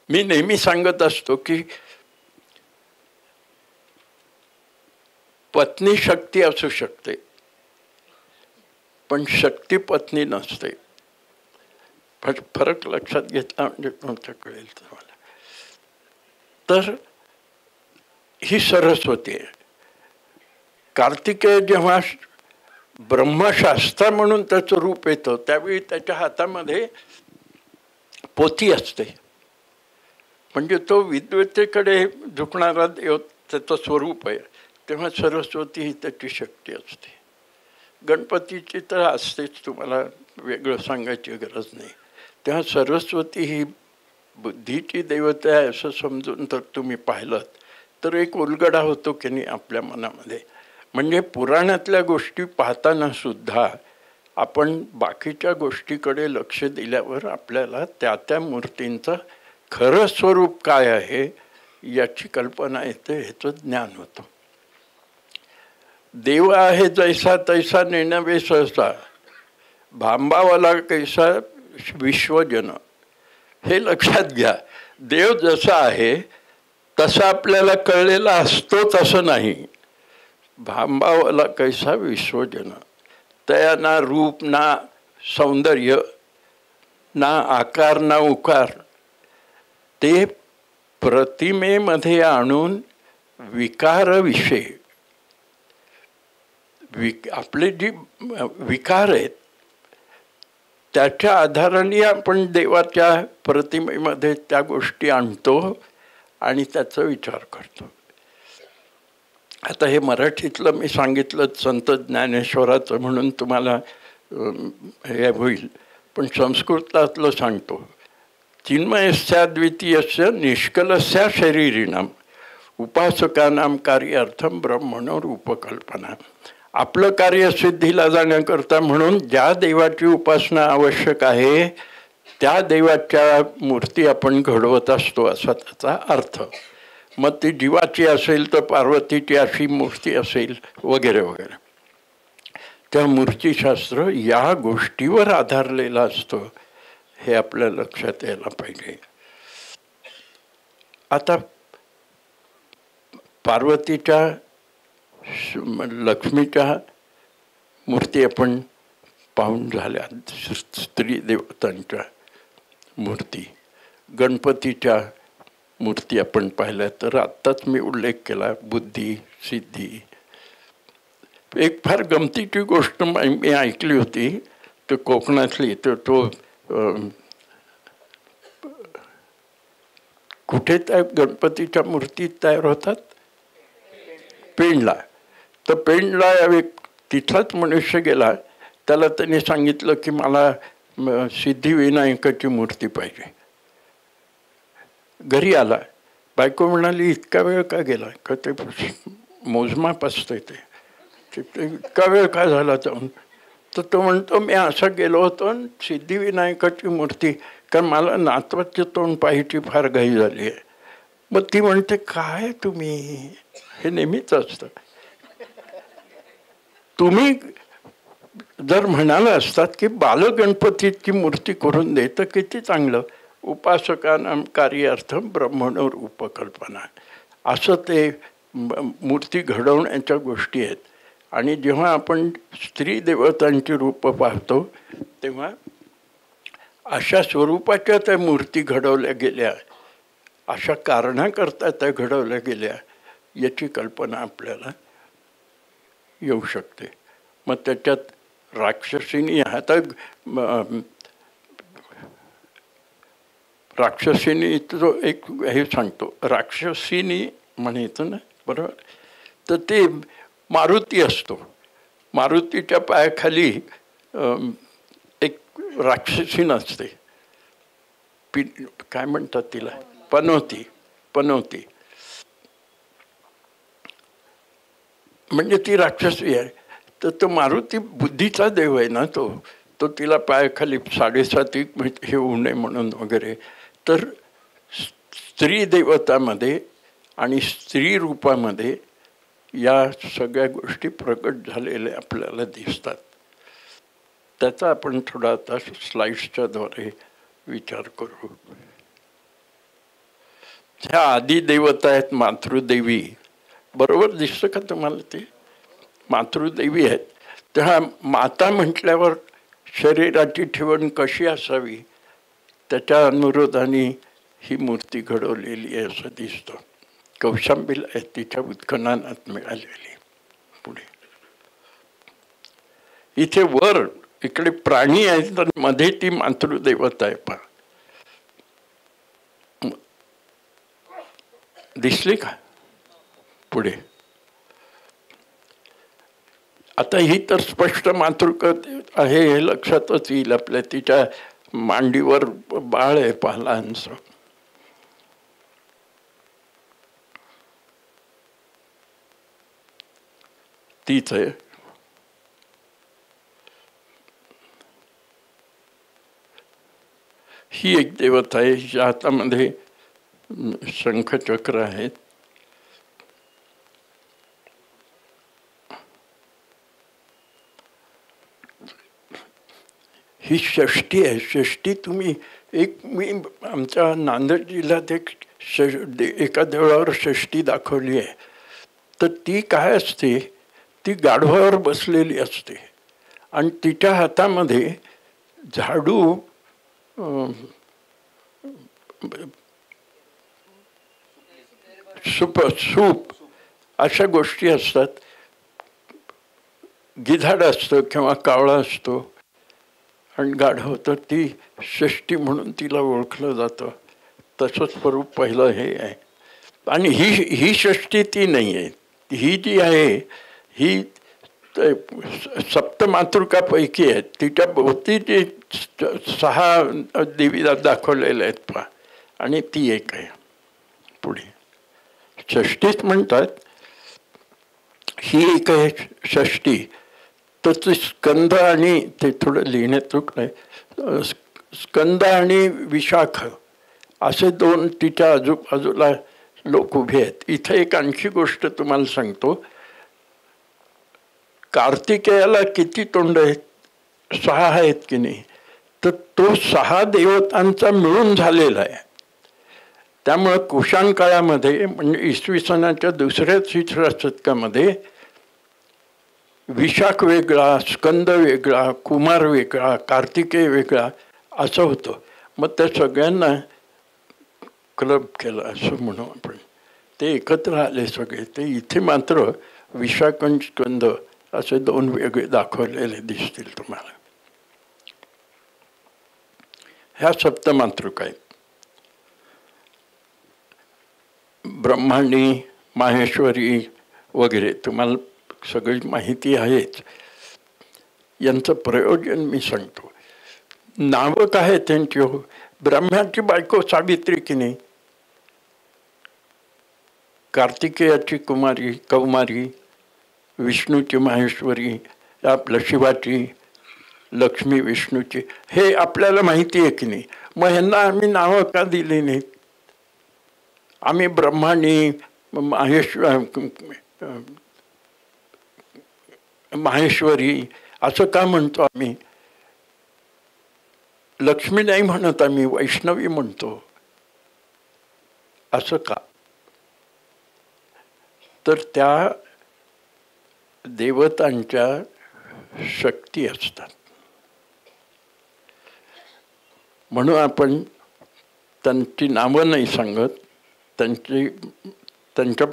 [SPEAKER 3] मी नेहमी सांगत असतो की पत्नी शक्ती असू शकते, पण शक्ती पत्नी नसते. फरक लक्षात घेतला म्हणजे तुमच्या कळेल तुम्हाला. तर ही सरस्वती आहे. कार्तिकेय जेव्हा ब्रह्मशास्त्र म्हणून त्याचं रूप येतं, त्यावेळी त्याच्या हातामध्ये पोथी असते. म्हणजे तो विद्वत्तेकडे झुकणारा देव त्याचं स्वरूप आहे. तेव्हा सरस्वती ही त्याची शक्ती असते. गणपतीची तर असतेच, तुम्हाला वेगळं सांगायची गरज नाही. तेव्हा सरस्वती ही बुद्धीची देवता आहे असं समजून तर तुम्ही पाहिलं तर एक उलगडा होतो की नाही आपल्या मनामध्ये. म्हणजे पुराणातल्या गोष्टी पाहताना सुद्धा आपण बाकीच्या गोष्टीकडे लक्ष दिल्यावर आपल्याला त्या मूर्तींचं खरं स्वरूप काय आहे याची कल्पना येते, ह्याचं ज्ञान होतं. देव आहे जैसा तैसा नेणवे सहसा, भांबावाला कैसा विश्वजन. हे लक्षात घ्या. देव जसा आहे तसा आपल्याला कळलेला असतोच असं नाही. भांबावाला कैसा विश्वजन. तया ना रूप ना सौंदर्य ना आकार ना उकार, ते प्रतिमेमध्ये आणून विकार विषय, आपले जी विकार आहेत त्याच्या आधाराने आपण देवाच्या प्रतिमेमध्ये त्या गोष्टी आणतो आणि त्याचा विचार करतो. आता हे मराठीतलं मी सांगितलं संत ज्ञानेश्वराचं म्हणून तुम्हाला हे होईल, पण संस्कृतातलं सांगतो. चिन्मयस्याद्वितीयस्य निष्कलस्या शरीरिणाम उपासकानाम कार्यार्थम ब्रह्मणो रूपकल्पना. आपलं कार्य सिद्धीला जाण्याकरता म्हणून ज्या देवाची उपासना आवश्यक आहे त्या देवाच्या मूर्ती आपण घडवत असतो असा त्याचा अर्थ. मग ती जीवाची असेल तर पार्वतीची अशी मूर्ती असेल वगैरे वगैरे. त्या मूर्तीशास्त्र या गोष्टीवर आधारलेलं असतं, हे आपल्या लक्षात यायला पाहिजे. आता पार्वतीच्या लक्ष्मीच्या मूर्ती आपण पाहून झाल्या, स्त्री देवतांच्या मूर्ती. गणपतीच्या मूर्ती आपण पाहिल्या तर आत्ताच मी उल्लेख केला बुद्धी सिद्धी. एक फार गमतीची गोष्ट मी ऐकली होती, तो कोकणातली. तर तो कुठे त्या गणपतीच्या मूर्ती तयार होतात, पेणला. तर पेणला तिथलाच मनुष्य गेला, त्याला त्यांनी सांगितलं की मला सिद्धिविनायकाची मूर्ती पाहिजे. घरी आला, बायको म्हणाली इतका वेळ का गेला, का ते मोजमाप असतं ते इतका वेळ का झाला जाऊन. तर तो म्हणतो मी असं गेलो होतो सिद्धिविनायकाची मूर्ती, कारण मला नातवाचे तोंड पाहायची फार घाई झाली आहे. मग ती म्हणते काय तुम्ही, हे नेहमीच असतं. तुम्ही जर म्हणाला असतात की बालगणपतीची मूर्ती करून दे तर किती चांगलं. उपासकानाम कार्यार्थम ब्रह्मणो उपकल्पना, असं ते मूर्ती घडवण्याच्या गोष्टी आहेत. आणि जेव्हा आपण स्त्री देवतांची रूपं पाहतो तेव्हा अशा स्वरूपाच्या त्या मूर्ती घडवल्या गेल्या, अशा कारणाकरता त्या घडवल्या गेल्या याची कल्पना आपल्याला येऊ शकते. मग त्याच्यात राक्षसीनी आता राक्षसीनी जो एक हे सांगतो, राक्षसीनी म्हणायचं ना, बरोबर. तर ते मारुती असतो. मारुतीच्या पायाखाली एक राक्षसीन असते. काय म्हणतात तिला, पनवती. पनवती म्हणजे ती राक्षसी आहे. तर तो मारुती बुद्धीचा देव आहे ना, तो तिला पायाखाली 7.5 हे होऊ नये म्हणून वगैरे. तर स्त्री देवतामध्ये आणि स्त्री रूपामध्ये या सगळ्या गोष्टी प्रकट झालेल्या आपल्याला दिसतात. त्याचा आपण थोडा आता स्लाइड्सच्या द्वारे विचार करू. ह्या आदी देवता आहेत मातृदेवी. बरोबर दिसतं का तुम्हाला? ते मातृदेवी आहेत. त्या माता म्हटल्यावर शरीराची ठेवण कशी असावी त्याच्या अनुरोधाने ही मूर्ती घडवलेली आहे असं दिसतं. कौशांबीला आहे, तिच्या उत्खननात मिळालेली. पुढे इथे वर इकडे प्राणी आहेत, तर मध्ये ती मातृदेवता आहे. पहा, दिसली का? पुढे आता ही तर स्पष्ट मातृका आहे हे लक्षातच येईल आपल्या. तिच्या मांडीवर बाळ आहे लहानसं. तीच आहे. ही एक देवता आहे. हिच्या हातामध्ये शंखचक्र आहेत. ही षष्ठी आहे. षष्ठी तुम्ही मी आमच्या नांदेड जिल्ह्यात एका देवळावर षष्ठी दाखवली आहे. तर ती काय असते, ती गाढवावर बसलेली असते आणि तिच्या हातामध्ये झाडू, सूप अशा गोष्टी असतात. गिधाड असतं किंवा कावळा असतो आणि गाढव. तर ती षष्ठी म्हणून तिला ओळखलं जातं. तसंच स्वरूप पहिलं हे आहे. आणि ही षष्ठी ती नाही आहे. ही जी आहे ही सप्तमातृकापैकी आहे. तिच्या भोवती जे 6 देवी दाखवलेल्या आहेत पहा, आणि ती एक आहे. पुढे षष्ठीच म्हणतात. ही एक आहे षष्ठी. तर ते स्कंद आणि ते थोडं लिहिण्यात चुकलंय. स्कंद आणि विशाख असे 2 तिच्या आजूबाजूला लोक उभे आहेत. इथे एक आणखी गोष्ट तुम्हाला सांगतो. कार्तिकेयाला किती तोंड आहेत? 6 आहेत की नाही? तर तो 6 देवतांचा मिळून झालेला आहे. त्यामुळं कुशाण काळामध्ये म्हणजे इसवी सनाच्या 2ऱ्या-3ऱ्या शतकामध्ये विशाख वेगळा, स्कंद वेगळा, कुमार वेगळा, कार्तिकेय वेगळा असं होतं. मग त्या सगळ्यांना क्लब केला असं म्हणू आपण. ते एकत्र आले सगळे. ते इथे मात्र विशाख आणि स्कंद असे 2 वेगळे दाखवलेले दिसतील तुम्हाला. ह्या सप्तमातृका आहेत. ब्रह्मांडी, माहेश्वरी वगैरे तुम्हाला सगळी माहिती आहेच. यांचं प्रयोजन मी सांगतो. नावं काय आहे त्यांची? ब्रह्म्याची बायको सावित्री की नाही, कार्तिकेयाची कौमारी, विष्णूची माहेश्वरी, आपल्या शिवाची लक्ष्मी, विष्णूची, हे आपल्याला माहिती आहे की नाही. मग ह्यांना आम्ही नावं का दिली नाहीत? आम्ही ब्रह्मांडी, माहेश्वरी असं का म्हणतो आम्ही? लक्ष्मी नाही म्हणत, आम्ही वैष्णवी म्हणतो. असं का? तर त्या देवतांच्या शक्ती असतात म्हणून आपण त्यांची नावं नाही सांगत. त्यांच्या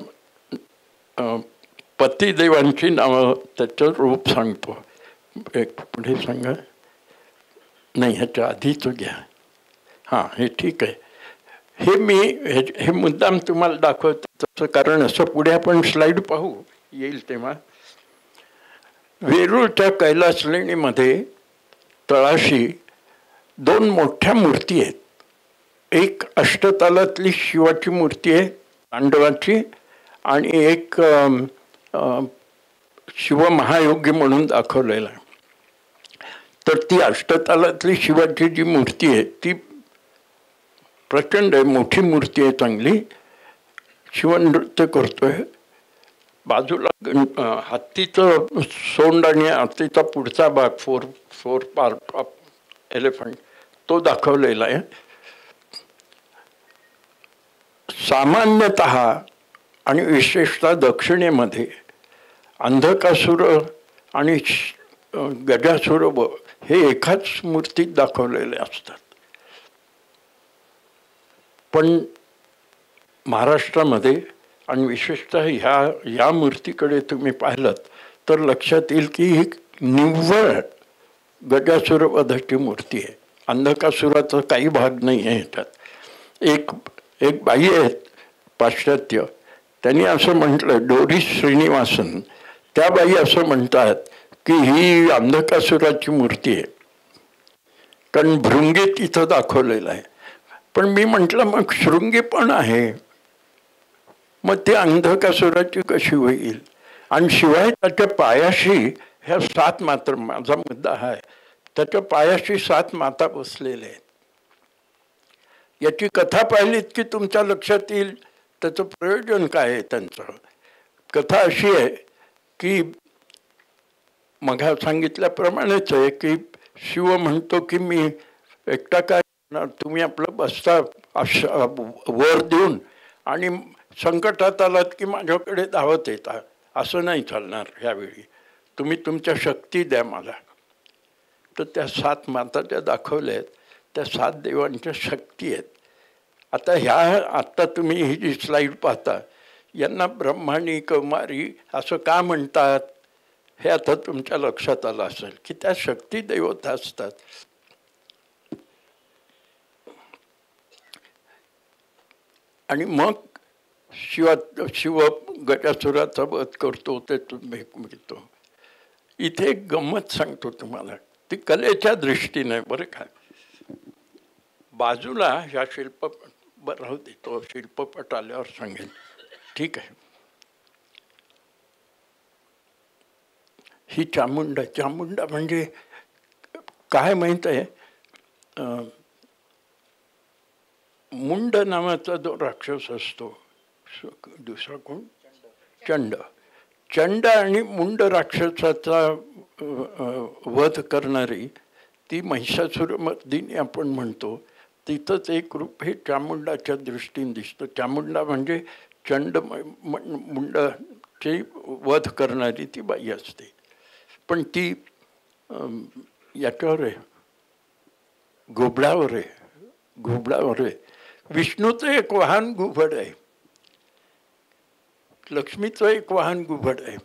[SPEAKER 3] पतिदेवांची नावं त्याचं रूप सांगतो. एक पुढे सांगा. नाही, ह्याच्या आधीच घ्या. हां, हे ठीक आहे. हे मी हे मुद्दाम तुम्हाला दाखवतो तसं, कारण असं पुढे आपण स्लाईड पाहू येईल तेव्हा. वेरूळच्या कैलास लेणीमध्ये तळाशी 2 मोठ्या मूर्ती आहेत. एक अष्टतालातली शिवाची मूर्ती आहे तांडवाची, आणि एक शिवमहायोगी म्हणून दाखवलेला आहे. तर ती अष्टतालातली शिवाची जी मूर्ती आहे ती प्रचंड आहे, मोठी मूर्ती आहे, चांगली. शिवनृत्य करतोय. बाजूला हत्तीचं सोंड आणि हत्तीचा पुढचा भाग, फोर पार्ट ऑफ एलिफंट, तो दाखवलेला आहे. सामान्यतः आणि विशेषतः दक्षिणेमध्ये अंधकासुर आणि गजासुर हे एकाच मूर्तीत दाखवलेले असतात. पण महाराष्ट्रामध्ये आणि विशेषतः ह्या मूर्तीकडे तुम्ही पाहिलं तर लक्षात येईल की ही निव्वळ गजासुरवधाची मूर्ती आहे. अंधकासुराचा काही भाग नाही आहे ह्याच्यात. एक बाई आहेत पाश्चात्य, त्यांनी असं म्हटलं, डोरिस श्रीनिवासन, त्या बाई असं म्हणतात की ही अंधकासुराची मूर्ती आहे, कारण भृंगी तिथं दाखवलेलं आहे. पण मी म्हटलं मग शृंगी पण आहे, मग ती अंधकासुराची कशी होईल? आणि शिवाय त्याच्या पायाशी ह्या 7 मात्र, माझा मुद्दा हा आहे, त्याच्या पायाशी 7 माता बसलेल्या आहेत. याची कथा पाहिलीत की तुमच्या लक्षात येईल त्याचं प्रयोजन काय आहे त्यांचं. कथा अशी आहे की मग सांगितल्याप्रमाणेच आहे की शिव म्हणतो की मी एकटा काय, तुम्ही आपलं बसता वर देऊन आणि संकटात आलात की माझ्याकडे धावत येता, असं नाही चालणार. ह्यावेळी तुम्ही तुमच्या शक्ती द्या मला. तर त्या 7 माता ज्या दाखवल्या आहेत त्या 7 देवांच्या शक्ती आहेत. आता तुम्ही ही जी स्लाईड पाहता, यांना ब्रह्माणी कौमारी असं का म्हणतात हे आता तुमच्या लक्षात आलं असेल की त्या शक्ती देवता असतात. आणि मग शिव गजासुराचा वध करतो, ते तुम्ही मिळतो. इथे एक गंमत सांगतो तुम्हाला, ती कलेच्या दृष्टीने बरं का. बाजूला ह्या राहू दे, तो शिल्पपट आल्यावर सांगेल, ठीक आहे. ही चामुंडा म्हणजे काय माहीत आहे, मुंड नावाचा जो राक्षस असतो, दुसरा कोण, चंड आणि मुंड राक्षसाचा वध करणारी ती महिषासुरमर्दिनी आपण म्हणतो. तिथंच एक रूप हे चामुंडाच्या दृष्टीने दिसतं. चामुंडा म्हणजे चंड मुंडाची वध करणारी ती बाई असते. पण ती याच्यावर आहे, घोबडावर आहे. विष्णूचं एक वाहन घुबड आहे, लक्ष्मीचं एक वाहन घुबड आहे.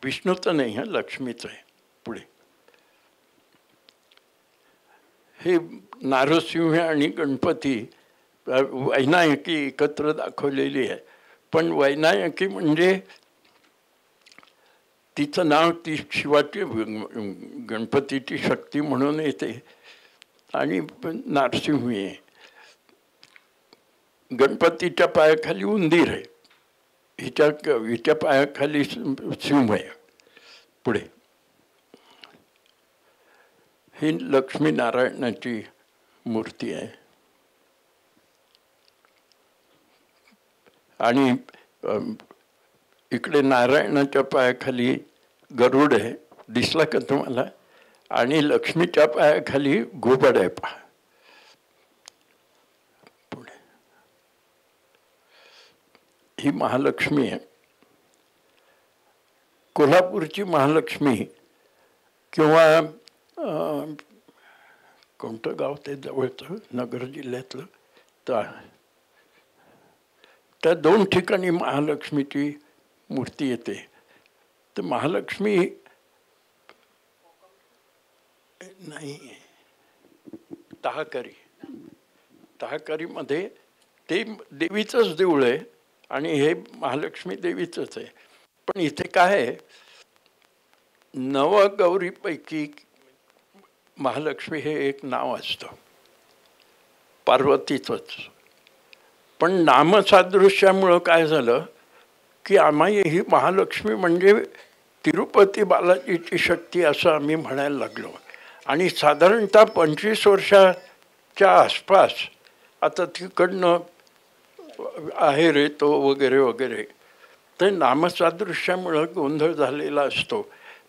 [SPEAKER 3] विष्णूचं नाही आहे, लक्ष्मीचं आहे. पुढे हे नारसिंह आणि गणपती वैनायकी एकत्र दाखवलेली आहे. पण वैनायकी म्हणजे तिचं नाव ती शिवाची गणपतीची शक्ती म्हणून येते, आणि नारसिंह आहे. गणपतीच्या पायाखाली उंदीर आहे, हिच्या पायाखाली सिंह आहे. पुढे ही लक्ष्मीनारायणाची मूर्ती आहे. आणि इकडे नारायणाच्या पायाखाली गरुड आहे, दिसला का तुम्हाला? आणि लक्ष्मीच्या पायाखाली घुबड आहे. पहा पुढे ही महालक्ष्मी आहे. कोल्हापूरची महालक्ष्मी किंवा कोणतं गाव ते जवळचं नगर जिल्ह्यातलं, त्या 2 ठिकाणी महालक्ष्मीची मूर्ती येते. तर महालक्ष्मी नाही, तहाकरीमध्ये ते देवीचंच देऊळ आहे आणि हे महालक्ष्मी देवीचंच आहे. पण इथे काय आहे, नवगौरीपैकी महालक्ष्मी हे एक नाव असतं, पार्वतीचंच. पण नामसादृश्यामुळं काय झालं की आम्ही ही महालक्ष्मी म्हणजे तिरुपती बालाजीची शक्ती असं आम्ही म्हणायला लागलो. आणि साधारणतः 25 वर्षाच्या आसपास आता तिकडनं आहे रे तो वगैरे वगैरे, ते नामसादृश्यामुळं गोंधळ झालेला असतो.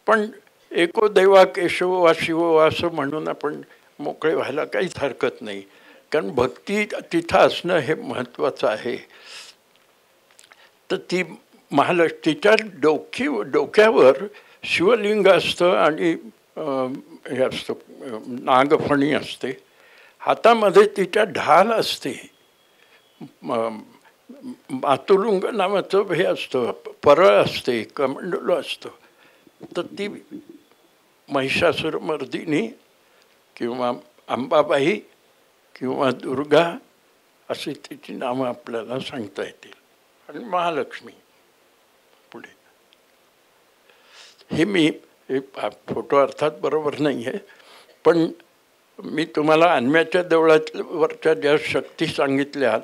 [SPEAKER 3] पण एको देवा केशव वा शिव असं म्हणून आपण मोकळे व्हायला काहीच हरकत नाही, कारण भक्ती तिथं असणं हे महत्त्वाचं आहे. तर ती महालक्ष्मीच्या डोक्यावर शिवलिंग असतं आणि हे असतं, नागफणी असते, हातामध्ये तिच्या ढाल असते, मातुलुंग नावाचं हे असतं, परळ असते, कमंडलू असतं. तर ती महिषासुरमर्दिनी किंवा अंबाबाई किंवा दुर्गा अशी तिची नावं आपल्याला सांगता येतील. आणि महालक्ष्मी पुढे हे फोटो अर्थात बरोबर नाही आहे, पण मी तुम्हाला अन्म्याच्या देवळावरच्या ज्या शक्ती सांगितल्या,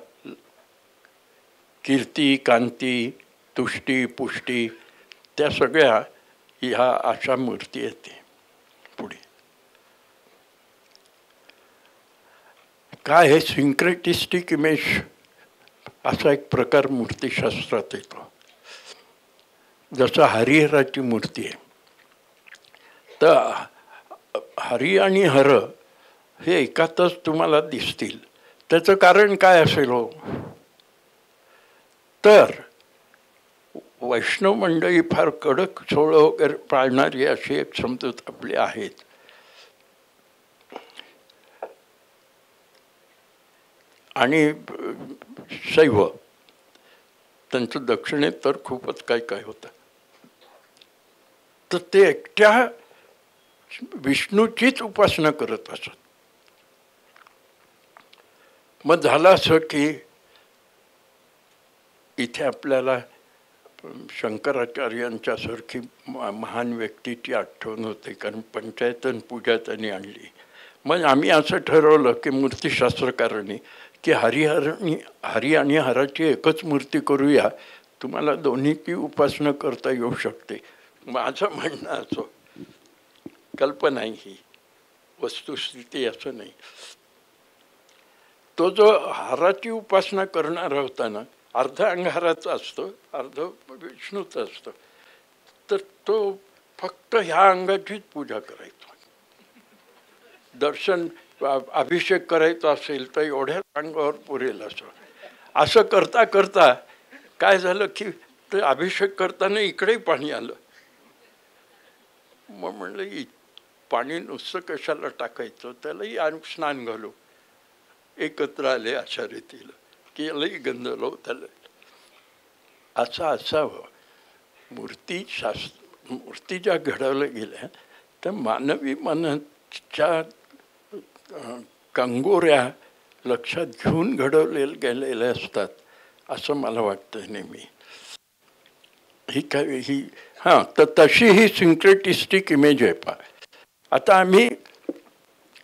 [SPEAKER 3] कीर्ती, कांती, तुष्टी, पुष्टी, त्या सगळ्या ह्या अशा मूर्ती आहेत. पुढे काय हे सिंक्रेटिस्टिक इमेज असा एक प्रकार मूर्तिशास्त्रात येतो. जसं हरिहराची मूर्ती आहे, तर हरी आणि हर हे एकातच तुम्हाला दिसतील. त्याचं कारण काय असेल हो? तर वैष्णव मंडळी फार कडक सोळं वगैरे पाळणारी अशी एक समजूत आपली आहेत. आणि शैव त्यांचं दक्षिणेत तर खूपच काय काय होतं. तर ते एकट्या विष्णूचीच उपासना करत असत. मग झालं असं की इथे आपल्याला शंकराचार्यांच्या सारखी महान व्यक्तीची आठवण होते, कारण पंचायतन पूजा त्यांनी आणली. मग आम्ही असं ठरवलं की मूर्तिशास्त्रकारांनी की हरी आणि हराची एकच मूर्ती करूया, तुम्हाला दोन्हीची उपासना करता येऊ शकते. माझं म्हणणं असं, कल्पना ही वस्तुस्थिती असं नाही. तो जो हाराची उपासना करणारा होता ना, अर्ध अंगाराचा असतो, अर्ध विष्णूचं असतं, तर तो फक्त ह्या अंगाचीच पूजा करायचा. दर्शन अभिषेक करायचा असेल तर एवढ्याच अंगावर पुरेल असं करता करता काय झालं की ते अभिषेक करताना इकडेही पाणी आलं. मग म्हणलं पाणी नुसतं कशाला टाकायचं, त्यालाही स्नान घालू. एकत्र आले अशा रीतीला की यालाही गंध लावू त्याला. असं असावं. मूर्ती ज्या घडवल्या गेल्या त्या मानवी मनाच्या कंगोऱ्या लक्षात घेऊन गेलेल्या असतात असं मला वाटतं नेहमी. ही हां, तर तशी ही सिंक्रेटिस्टिक इमेज आहे. पा आता आम्ही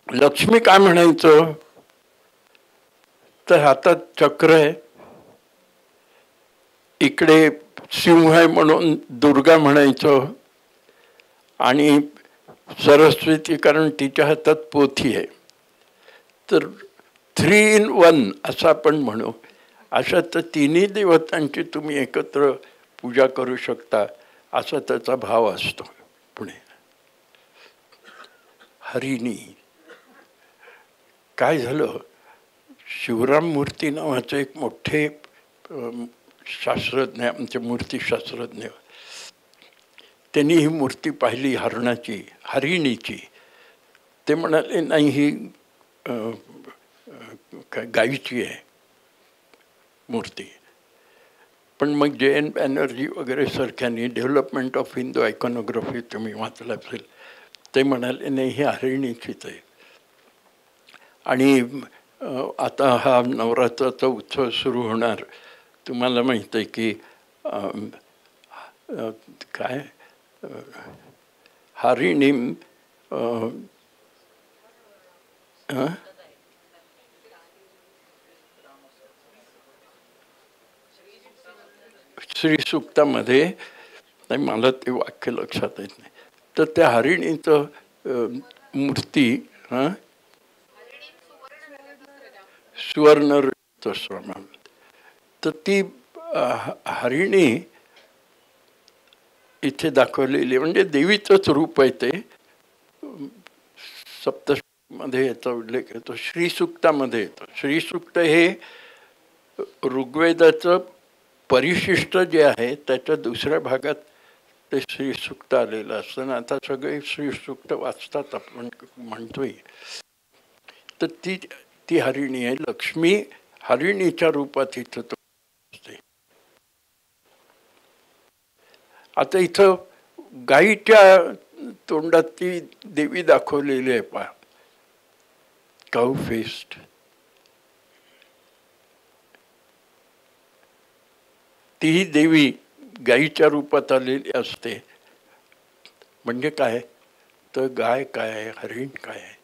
[SPEAKER 3] लक्ष्मी काय म्हणायचं, तर हातात चक्र आहे, इकडे सिंह आहे म्हणून दुर्गा म्हणायचं, आणि सरस्वती कारण तिच्या हातात पोथी आहे. तर 3 in 1 असं आपण म्हणू. अशा तर तिन्ही देवतांची तुम्ही एकत्र पूजा करू शकता असा त्याचा भाव असतो. पुढे हरिणी काय झालं, शिवराम मूर्ती नावाचे एक मोठे शास्त्रज्ञ, आमचे मूर्तिशास्त्रज्ञ, त्यांनी ही मूर्ती पाहिली हरणाची, हरिणीची. ते म्हणाले नाही ही काय गायीची आहे मूर्ती. पण मग JN बॅनर्जी वगैरे सारख्यांनी डेव्हलपमेंट ऑफ हिंदू आयकॉनोग्राफी तुम्ही वाचलं असेल, ते म्हणाले नाही ही हरिणीचीच आहे. आणि आता हा नवरात्राचा उत्सव सुरू होणार. तुम्हाला माहीत आहे की काय हरिणी श्रीसूक्तामध्ये, नाही मला ते वाक्य लक्षात येत नाही, तर त्या हरिणीचं मूर्ती सुवर्ण तर ती हरिणी इथे दाखवलेली, म्हणजे देवीचंच रूप आहे ते. सप्तशतीमध्ये याचा उल्लेख येतो, श्रीसूक्तामध्ये येतो. श्रीसूक्त हे ऋग्वेदाचं परिशिष्ट जे आहे त्याच्या दुसऱ्या भागात ते श्रीसूक्त आलेलं असतं. आता सगळे श्रीसूक्त वाचतात आपण म्हणतोय. तर ती हरिणी आहे. लक्ष्मी हरिणीच्या रूपात इथं तो असते. आता इथं गाईच्या तोंडात ती देवी दाखवलेली आहे पहा, काऊ फेस्ट. तीही देवी गाईच्या रूपात आलेली असते. म्हणजे काय तर गाय काय आहे, हरिण काय आहे,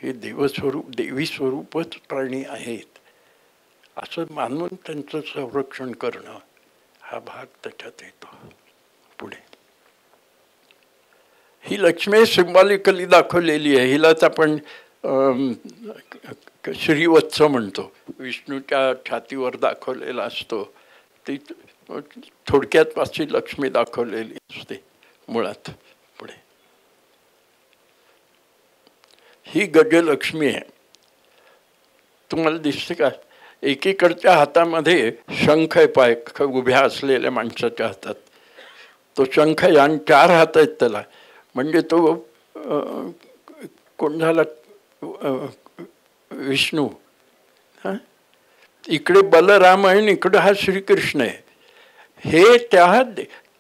[SPEAKER 3] हे देवस्वरूप देवी स्वरूपच प्राणी आहेत असं मानून त्यांचं संरक्षण करणं हा भाग त्याच्यात येतो. पुढे ही लक्ष्मी सिंबॉलिकली दाखवलेली आहे. हिलाच आपण श्रीवत्स म्हणतो. विष्णूच्या छातीवर दाखवलेला असतो. ती थोडक्यात अशी लक्ष्मी दाखवलेली असते मुळात. पुढे ही गजलक्ष्मी आहे. तुम्हाला दिसते का? एकीकडच्या हातामध्ये शंख आहे, पाय उभ्या असलेल्या माणसाच्या हातात तो शंख आहे, आणि 4 हात आहेत त्याला. म्हणजे तो कोण झाला? विष्णू. इकडे बलराम आहे आणि इकडे हा श्रीकृष्ण आहे. हे त्या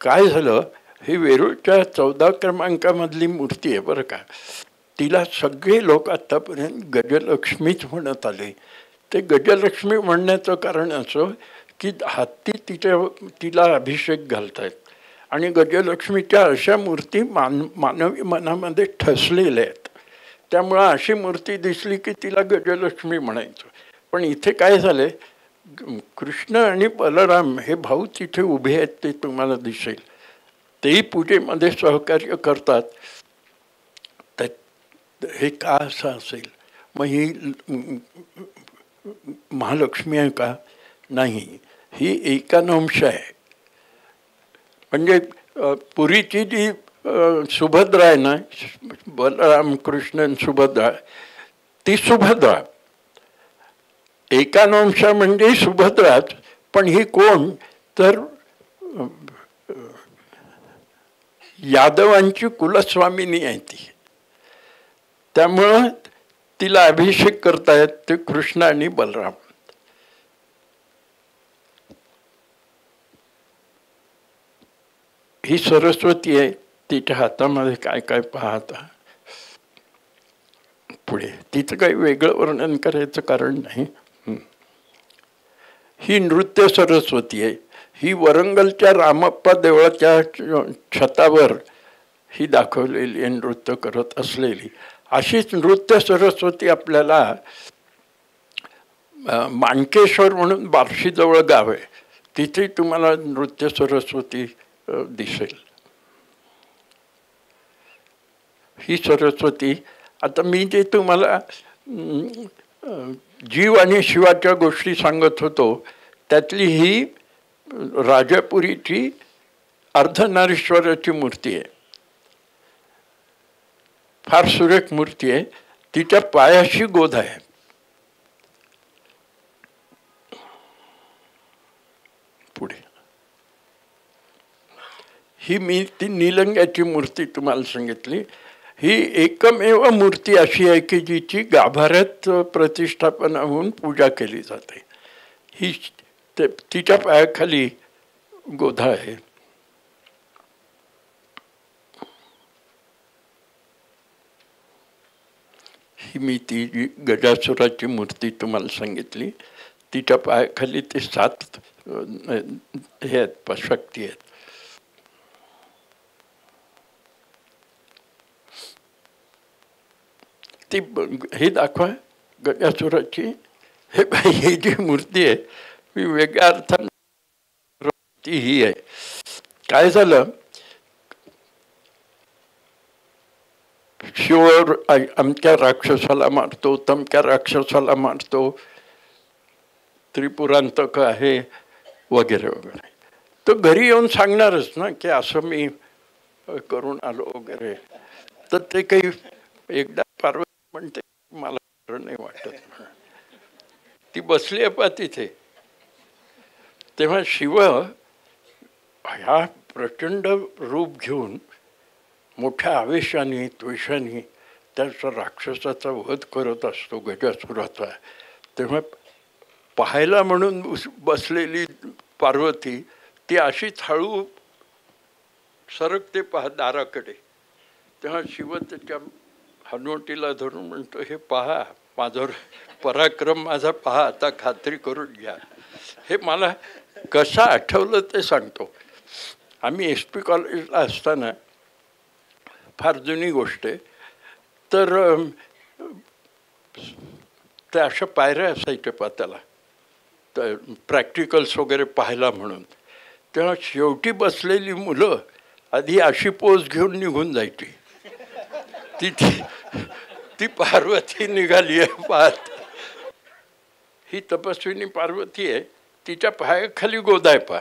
[SPEAKER 3] काय झालं, हे वेरूळच्या 14 क्रमांकामधली मूर्ती आहे बरं का. तिला सगळे लोक आतापर्यंत गजलक्ष्मीच म्हणत आले. ते गजलक्ष्मी म्हणण्याचं कारण असं की हत्ती तिला अभिषेक घालतायत, आणि गजलक्ष्मीच्या अशा मूर्ती मानवी मनामध्ये ठसलेल्या आहेत. त्यामुळं अशी मूर्ती दिसली की तिला गजलक्ष्मी म्हणायचं. पण इथे काय झालंय, कृष्ण आणि बलराम हे भाऊ तिथे उभे आहेत, ते तुम्हाला दिसेल. तेही पूजेमध्ये सहकार्य करतात. हे का असं असेल? मग ही महालक्ष्मी आहे का? नाही, ही एकानंश आहे. म्हणजे पुरीची जी सुभद्रा आहे ना, बलराम कृष्ण सुभद्रा, ती सुभद्रा एकानंश म्हणजे सुभद्राच. पण ही कोण तर यादवांची कुलस्वामिनी आहे ती. त्यामुळं तिला अभिषेक करतायत ते कृष्ण आणि बलराम. ही सरस्वती आहे. तिच्या हातामध्ये काय काय पाहता. पुढे तिचं काही वेगळं वर्णन करायचं कारण नाही. ही नृत्य सरस्वती आहे. ही वरंगलच्या रामप्पा देवळाच्या छतावर ही दाखवलेली आहे, नृत्य करत असलेली. अशीच नृत्य सरस्वती आपल्याला माणकेश्वर म्हणून बार्शीजवळ गाव आहे, तिथे तुम्हाला नृत्य सरस्वती दिसेल. ही सरस्वती, आता मी जे तुम्हाला जीव आणि शिवाच्या गोष्टी सांगत होतो त्यातली ही राजापुरीची अर्धनारीश्वराची मूर्ती आहे. फार सुरेख मूर्ती आहे. तिच्या पायाशी गोध आहे. पुढे ही मी ती निलंग्याची मूर्ती तुम्हाला सांगितली. ही एकमेव मूर्ती अशी आहे की जिची गाभाऱ्यात प्रतिष्ठापना होऊन पूजा केली जाते. ही ते तिच्या पायाखाली गोधा आहे. ही मी ती जी गजासुराची मूर्ती तुम्हाला सांगितली, तिच्या पायाखाली ते 7 हे आहेत, शक्ती आहेत. ती हे दाखवा गजासुराची. ही जी मूर्ती आहे मी वेगळ्या अर्थाने ती ही आहे. काय झालं, शिव अमक्या राक्षसाला मारतो, तमक्या राक्षसाला मारतो, त्रिपुरांतक आहे वगैरे वगैरे. तो घरी येऊन सांगणारच ना की असं मी करून आलो वगैरे. तर ते काही एकदा पार्वती म्हणते मला खरं नाही वाटत. ती बसली आहे पा तिथे. तेव्हा शिव ह्या प्रचंड रूप घेऊन मोठ्या आवेशाने द्वेषाने त्या राक्षसाचा वध करत असतो, गजासुराचा. तेव्हा पाहायला म्हणून बसलेली पार्वती ती अशीच हळू सरकते पहा दाराकडे. तेव्हा शिव त्याच्या हनुवटीला धरून म्हणतो, हे पहा माझा पराक्रम, माझा पहा, आता खात्री करून घ्या. हे मला कसं आठवलं ते सांगतो. आम्ही SP कॉलेजला असताना, फार जुनी गोष्ट आहे, तर त्या अशा पायऱ्या असायच्या पा त्याला, तर प्रॅक्टिकल्स वगैरे पाहायला म्हणून. तेव्हा शेवटी बसलेली मुलं आधी अशी पोज घेऊन निघून जायची. ती पार्वती निघाली आहे पाहत. ही तपस्विनी पार्वती आहे, तिच्या पायाखाली गोदा आहे पहा.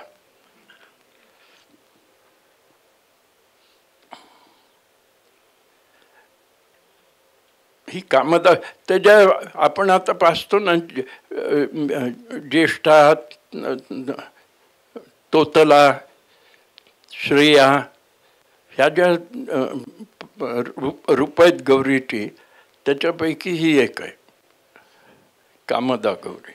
[SPEAKER 3] ही कामदा त्याच्या आपण आता पाहतो ना, ज्येष्ठा, तोतला, श्रेया, ह्या ज्या रूप आहेत गौरीची, त्याच्यापैकी ही एक आहे कामदा गौरी.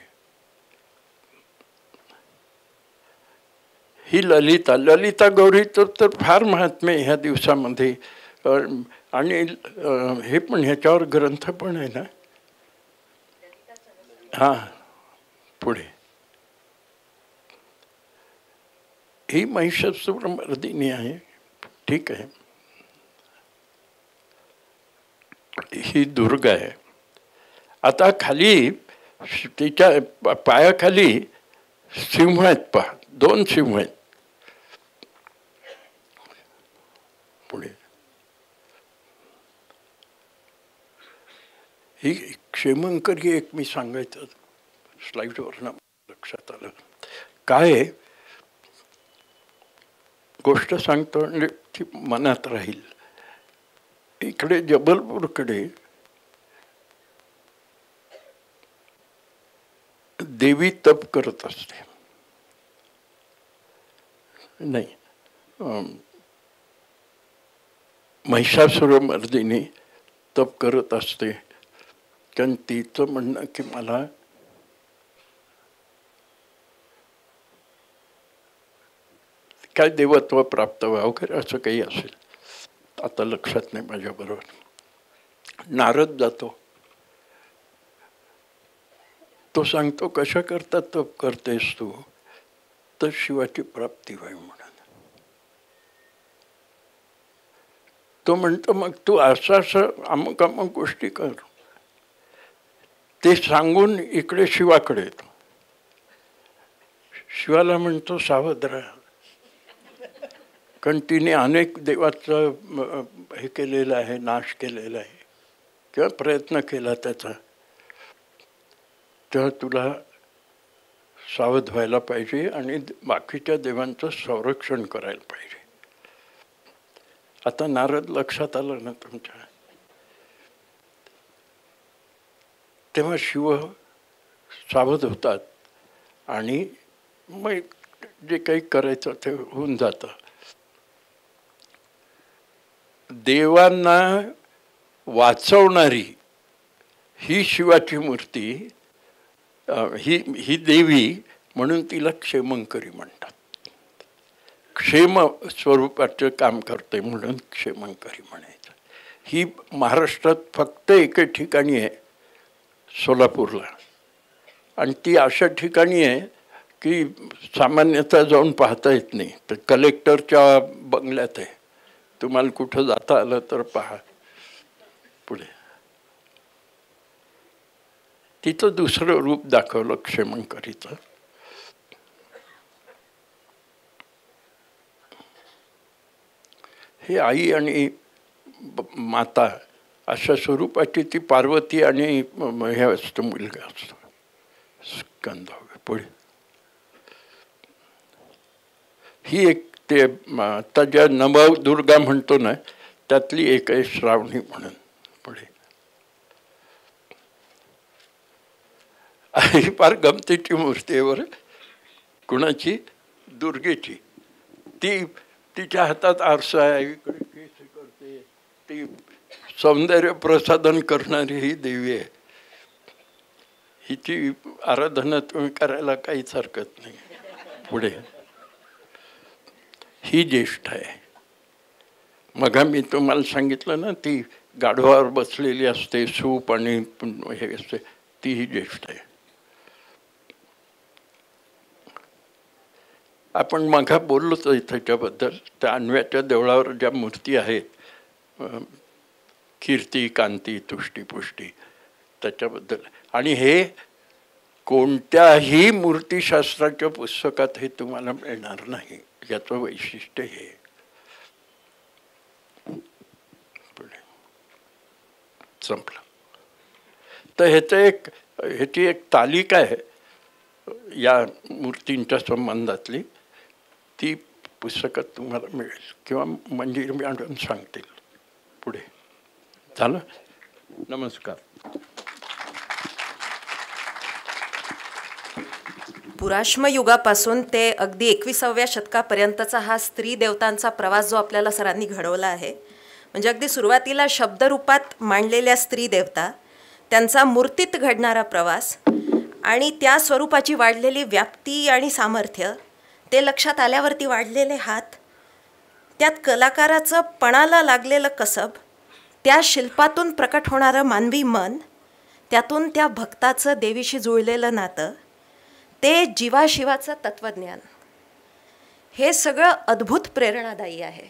[SPEAKER 3] ही ललिता गौरी तर फार महात्म्य ह्या दिवसामध्ये. आणि हे पण ह्याच्यावर ग्रंथ पण आहे ना. हां, पुढे ही महिषासुरमर्दिनी आहे, ठीक आहे. ही दुर्गा आहे. आता खाली तिच्या पायाखाली सिंह आहेत पहा, 2 सिंह आहेत. पुढे ही क्षेमंकरी एक मी सांगायचं स्लाईडवर लक्षात आलं. काय गोष्ट सांगतो म्हणजे ती मनात राहील. इकडे जबलपूरकडे देवी तप करत असते. नाही, महिषासुरमर्दिनी तप करत असते. कारण तिचं म्हणणं की मला काय देवत्व प्राप्त व्हावं वगैरे असं काही असेल, आता लक्षात नाही माझ्याबरोबर. नारद जातो, तो सांगतो कशा करता तप करतेस तू, तर शिवाची प्राप्ती व्हावी म्हणून. तो म्हणतो मग तू असं अमुक अमुक गोष्टी कर. ते सांगून इकडे शिवाकडे येतो. शिवाला म्हणतो सावध राहा, कारण तिने अनेक देवाचं हे केलेलं आहे, नाश केलेला आहे किंवा प्रयत्न केला त्याचा. तेव्हा तुला सावध व्हायला पाहिजे आणि बाकीच्या देवांचं संरक्षण करायला पाहिजे. आता नारद लक्षात आलं ना तुमच्या. तेव्हा शिव सावध होतात आणि मग जे काही करायचं ते होऊन जातं. देवांना वाचवणारी ही शिवाची मूर्ती, ही देवी म्हणून तिला क्षेमंकरी म्हणतात. क्षेम स्वरूपाचं काम करते म्हणून क्षेमंकरी म्हणायचं. ही महाराष्ट्रात फक्त एके ठिकाणी आहे, सोलापूरला, आणि ती अशा ठिकाणी आहे की सामान्यतः जाऊन पाहता येत नाही. तर कलेक्टरच्या बंगल्यात आहे. तुम्हाला कुठं जाता आलं तर पहा. पुढे तिचं दुसरं रूप दाखवलं क्षेमंकरीचं. हे आई आणि माता अशा स्वरूपाची ती पार्वती आणि हे असतं, मुलगा असतो स्कंद. पुढे ही एक ते आता ज्या नवदुर्गा म्हणतो ना त्यातली एक आहे श्रावणी म्हणून. पुढे ही फार गमतीची मूर्ती आहे बरं. कुणाची? दुर्गेची. ती तिच्या हातात आरसा आहे, इकडे केस करते. ती सौंदर्य प्रसाधन करणारी ही देवी आहे. हिची आराधना तुम्ही करायला काहीच हरकत नाही. पुढे ही ज्येष्ठ आहे. मग मी तुम्हाला सांगितलं ना ती गाढवावर बसलेली असते, सूप आणि हे असते, ती ही ज्येष्ठ आहे. आपण मघा बोललो तर त्याच्याबद्दल. त्या अन्व्याच्या देवळावर ज्या मूर्ती आहेत, कीर्ती, कांती, तुष्टी, पुष्टी, त्याच्याबद्दल. आणि हे कोणत्याही मूर्तिशास्त्राच्या पुस्तकात हे तुम्हाला मिळणार नाही. याचं वैशिष्ट्य हे. संपलं. तर ह्याची एक तालिका आहे या मूर्तींच्या संबंधातली. ती पुस्तकात तुम्हाला मिळेल किंवा मंजिरी मॅडम सांगतील. पुढे झालं. नमस्कार.
[SPEAKER 1] पुराश्म युगापासून ते अगदी 21व्या शतकापर्यंतचा हा स्त्री देवतांचा प्रवास जो आपल्याला सरांनी घडवला आहे, म्हणजे अगदी सुरुवातीला शब्दरूपात मांडलेल्या स्त्री देवता, त्यांचा मूर्तीत घडणारा प्रवास आणि त्या स्वरूपाची वाढलेली व्याप्ती आणि सामर्थ्य, ते लक्षात आल्यावरती वाढलेले हात, त्यात कलाकाराचं पणाला लागलेलं कसब, त्या शिल्पातून प्रकट होणारं मानवी मन, त्यातून त्या भक्ताचं देवीशी जुळलेलं नातं, ते जीवाशिवाचं तत्त्वज्ञान, हे सगळं अद्भुत प्रेरणादायी आहे.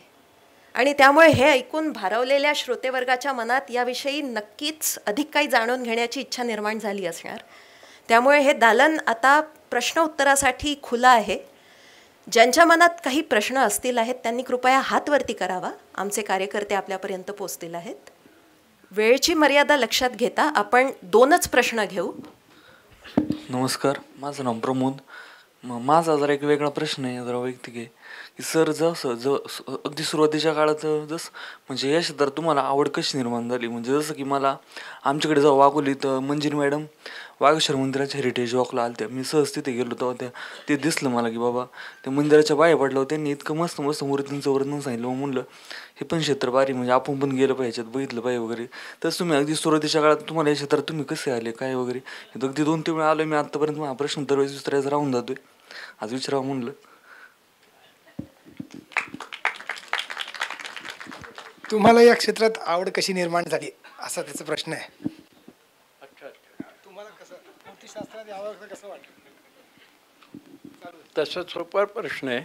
[SPEAKER 1] आणि त्यामुळे हे ऐकून भारावलेल्या श्रोतेवर्गाच्या मनात याविषयी नक्कीच अधिक काही जाणून घेण्याची इच्छा निर्माण झाली असणार. त्यामुळे हे दालन आता प्रश्न उत्तरासाठी खुलं आहे. ज्यांच्या मनात काही प्रश्न असतील आहेत त्यांनी कृपया हात वरती करावा. आमचे कार्यकर्ते आपल्यापर्यंत पोचतील आहेत. वेळेची मर्यादा लक्षात घेता आपण 2च प्रश्न घेऊ.
[SPEAKER 4] नमस्कार, माझं नाव प्रमोद. माझा जरा एक वेगळा प्रश्न आहे, जरा वैयक्तिक आहे की सर, अगदी सुरुवातीच्या काळात म्हणजे या क्षेत्रात तुम्हाला आवड कशी निर्माण झाली? म्हणजे जसं की मला आमच्याकडे जेव्हा वाघोलीत मंजिरी मॅडम वाघेश्वर मंदिराच्या हेरिटेज वॉकला आल्या, मी सहज तिथे गेलो तेव्हा ते दिसलं मला की बाबा त्या मंदिराच्या बाहेर पडलं, त्यांनी इतकं मस्त मस्त मूर्तींचं वर्णन सांगितलं. मग म्हणलं हे पण क्षेत्र भारी, म्हणजे आपण पण गेलं पाहिजे, ह्याच्यात बघितलं पाहिजे वगैरे. तसं तुम्ही अगदी सुरुवातीच्या काळात तुम्हाला या क्षेत्रात तुम्ही कसे आले काय वगैरे? अगदी 2-3 वेळा आलो मी आत्तापर्यंत. माझा प्रश्न दरवेळेस विचारायचा राहून जातोय, आज विचारावं म्हणलं.
[SPEAKER 2] तुम्हाला या क्षेत्रात आवड कशी निर्माण झाली असा त्याचा प्रश्न आहे. तुम्हाला कसं मूर्तिशास्त्रात यावं कसं वाटतं?
[SPEAKER 3] तसा सोपा प्रश्न आहे,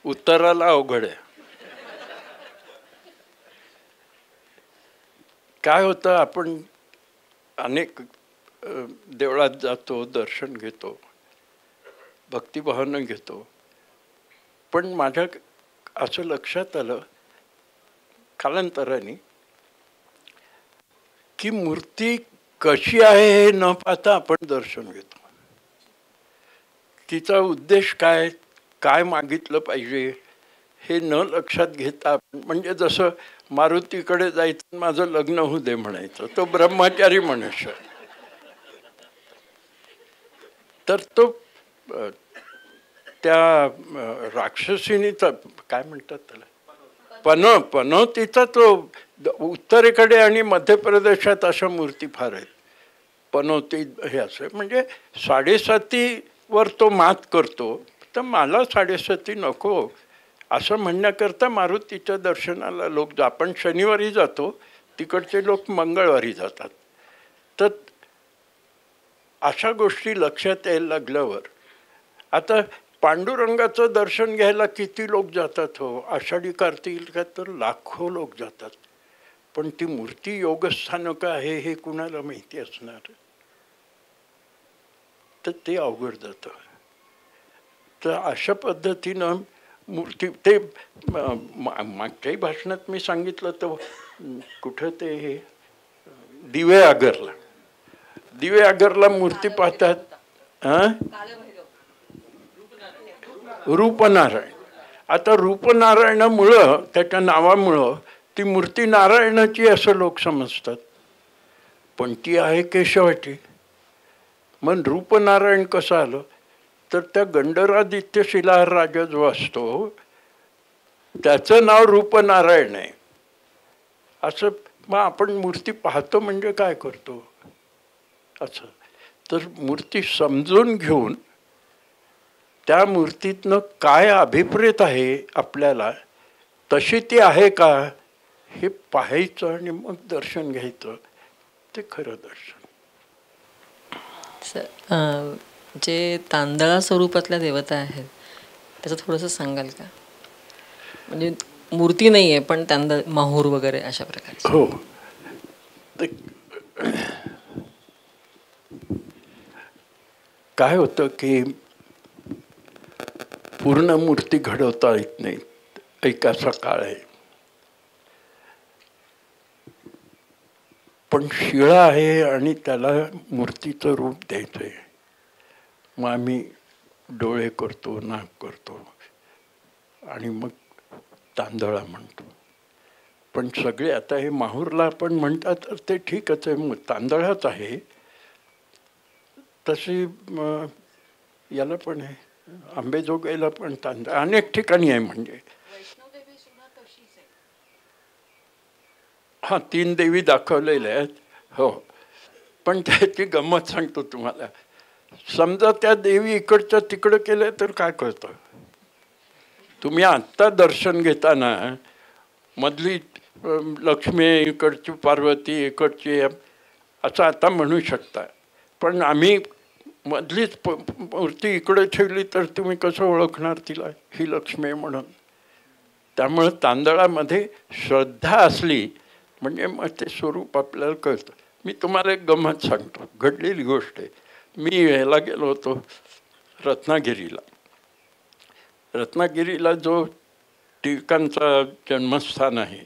[SPEAKER 3] उत्तराला अवघड आहे. काय होतं, आपण अनेक देवळात जातो, दर्शन घेतो, भक्तिभावानं घेतो, पण माझ्या असं लक्षात आलं कालांतराने की मूर्ती कशी आहे हे न पाहता आपण दर्शन घेतो. तिचा उद्देश काय, काय मागितलं पाहिजे हे न लक्षात घेता, म्हणजे जसं मारुतीकडे जायचं माझं लग्न होऊ दे म्हणायचं, तो ब्रह्मचारी मनुष्य. तर तो त्या राक्षसिनीचा काय म्हणतात त्याला, पनोतीचा तो उत्तरेकडे आणि मध्य प्रदेशात अशा मूर्ती फार आहेत. पनवती हे असं म्हणजे 7.5वर तो मात करतो, तर मला 7.5 नको असं म्हणण्याकरता मारुतीच्या दर्शनाला लोक आपण शनिवारी जातो, तिकडचे लोक मंगळवारी जातात. तर अशा गोष्टी लक्षात यायला लागल्यावर आता पांडुरंगाचं दर्शन घ्यायला किती लोक जातात हो, आषाढी कार्तिकीला तर लाखो लोक जातात, पण ती मूर्ती योगस्थानक आहे हे कुणाला माहिती असणार, तर ते अवघड जातं. तर अशा पद्धतीनं मूर्ती ते मागच्याही भाषणात मी सांगितलं, तर कुठं ते हे दिवे आगरला मूर्ती पाहतात. रूपनारायण. आता रूपनारायणामुळं, त्याच्या नावामुळं ती मूर्ती नारायणाची असं लोक समजतात, पण ती आहे केशवाची. मग रूपनारायण कसं आलं, तर त्या गंडरादित्य शिलाहार राजा जो असतो त्याचं नाव रूपनारायण आहे. असं मग आपण मूर्ती पाहतो म्हणजे काय करतो असं. तर मूर्ती समजून घेऊन त्या मूर्तीतनं काय अभिप्रेत आहे आपल्याला, तशी ती आहे का हे पाहायचं आणि मग दर्शन घ्यायचं, ते खरं दर्शन.
[SPEAKER 5] जे तांदळा स्वरूपातल्या देवता आहेत त्याचं थोडंसं सांगाल का? म्हणजे मूर्ती नाही आहे पण तांदळ, माहूर वगैरे अशा प्रकारे.
[SPEAKER 3] हो, काय होतं की पूर्ण मूर्ती घडवता येत नाही, एक असा काळ आहे. पण शिळा आहे आणि त्याला मूर्तीचं रूप द्यायचं आहे. मग आम्ही डोळे करतो, नाक करतो आणि मग तांदळा म्हणतो. पण सगळे आता हे माहूरला आपण म्हणतात तर ते ठीकच आहे, मग तांदळाच आहे. तशी याला पण आहे, आंबेजोगाईला पण तांदळ अनेक ठिकाणी आहे. म्हणजे हां, 3 देवी दाखवलेल्या आहेत. हो, पण त्याची गंमत सांगतो तुम्हाला. समजा त्या देवी इकडच्या तिकडं केल्या तर काय कळतं, तुम्ही आत्ता दर्शन घेताना मधली लक्ष्मी इकडची, पार्वती इकडची असं आता म्हणू शकता, पण आम्ही मधलीच मूर्ती इकडे ठेवली तर तुम्ही कसं ओळखणार तिला ही लक्ष्मी म्हणून. त्यामुळं तांदळामध्ये श्रद्धा असली म्हणजे मग ते स्वरूप आपल्याला कळतं. मी तुम्हाला एक गंमत सांगतो, घडलेली गोष्ट आहे. मी ह्याला गेलो होतो रत्नागिरीला. रत्नागिरीला जो टिळकांचा जन्मस्थान आहे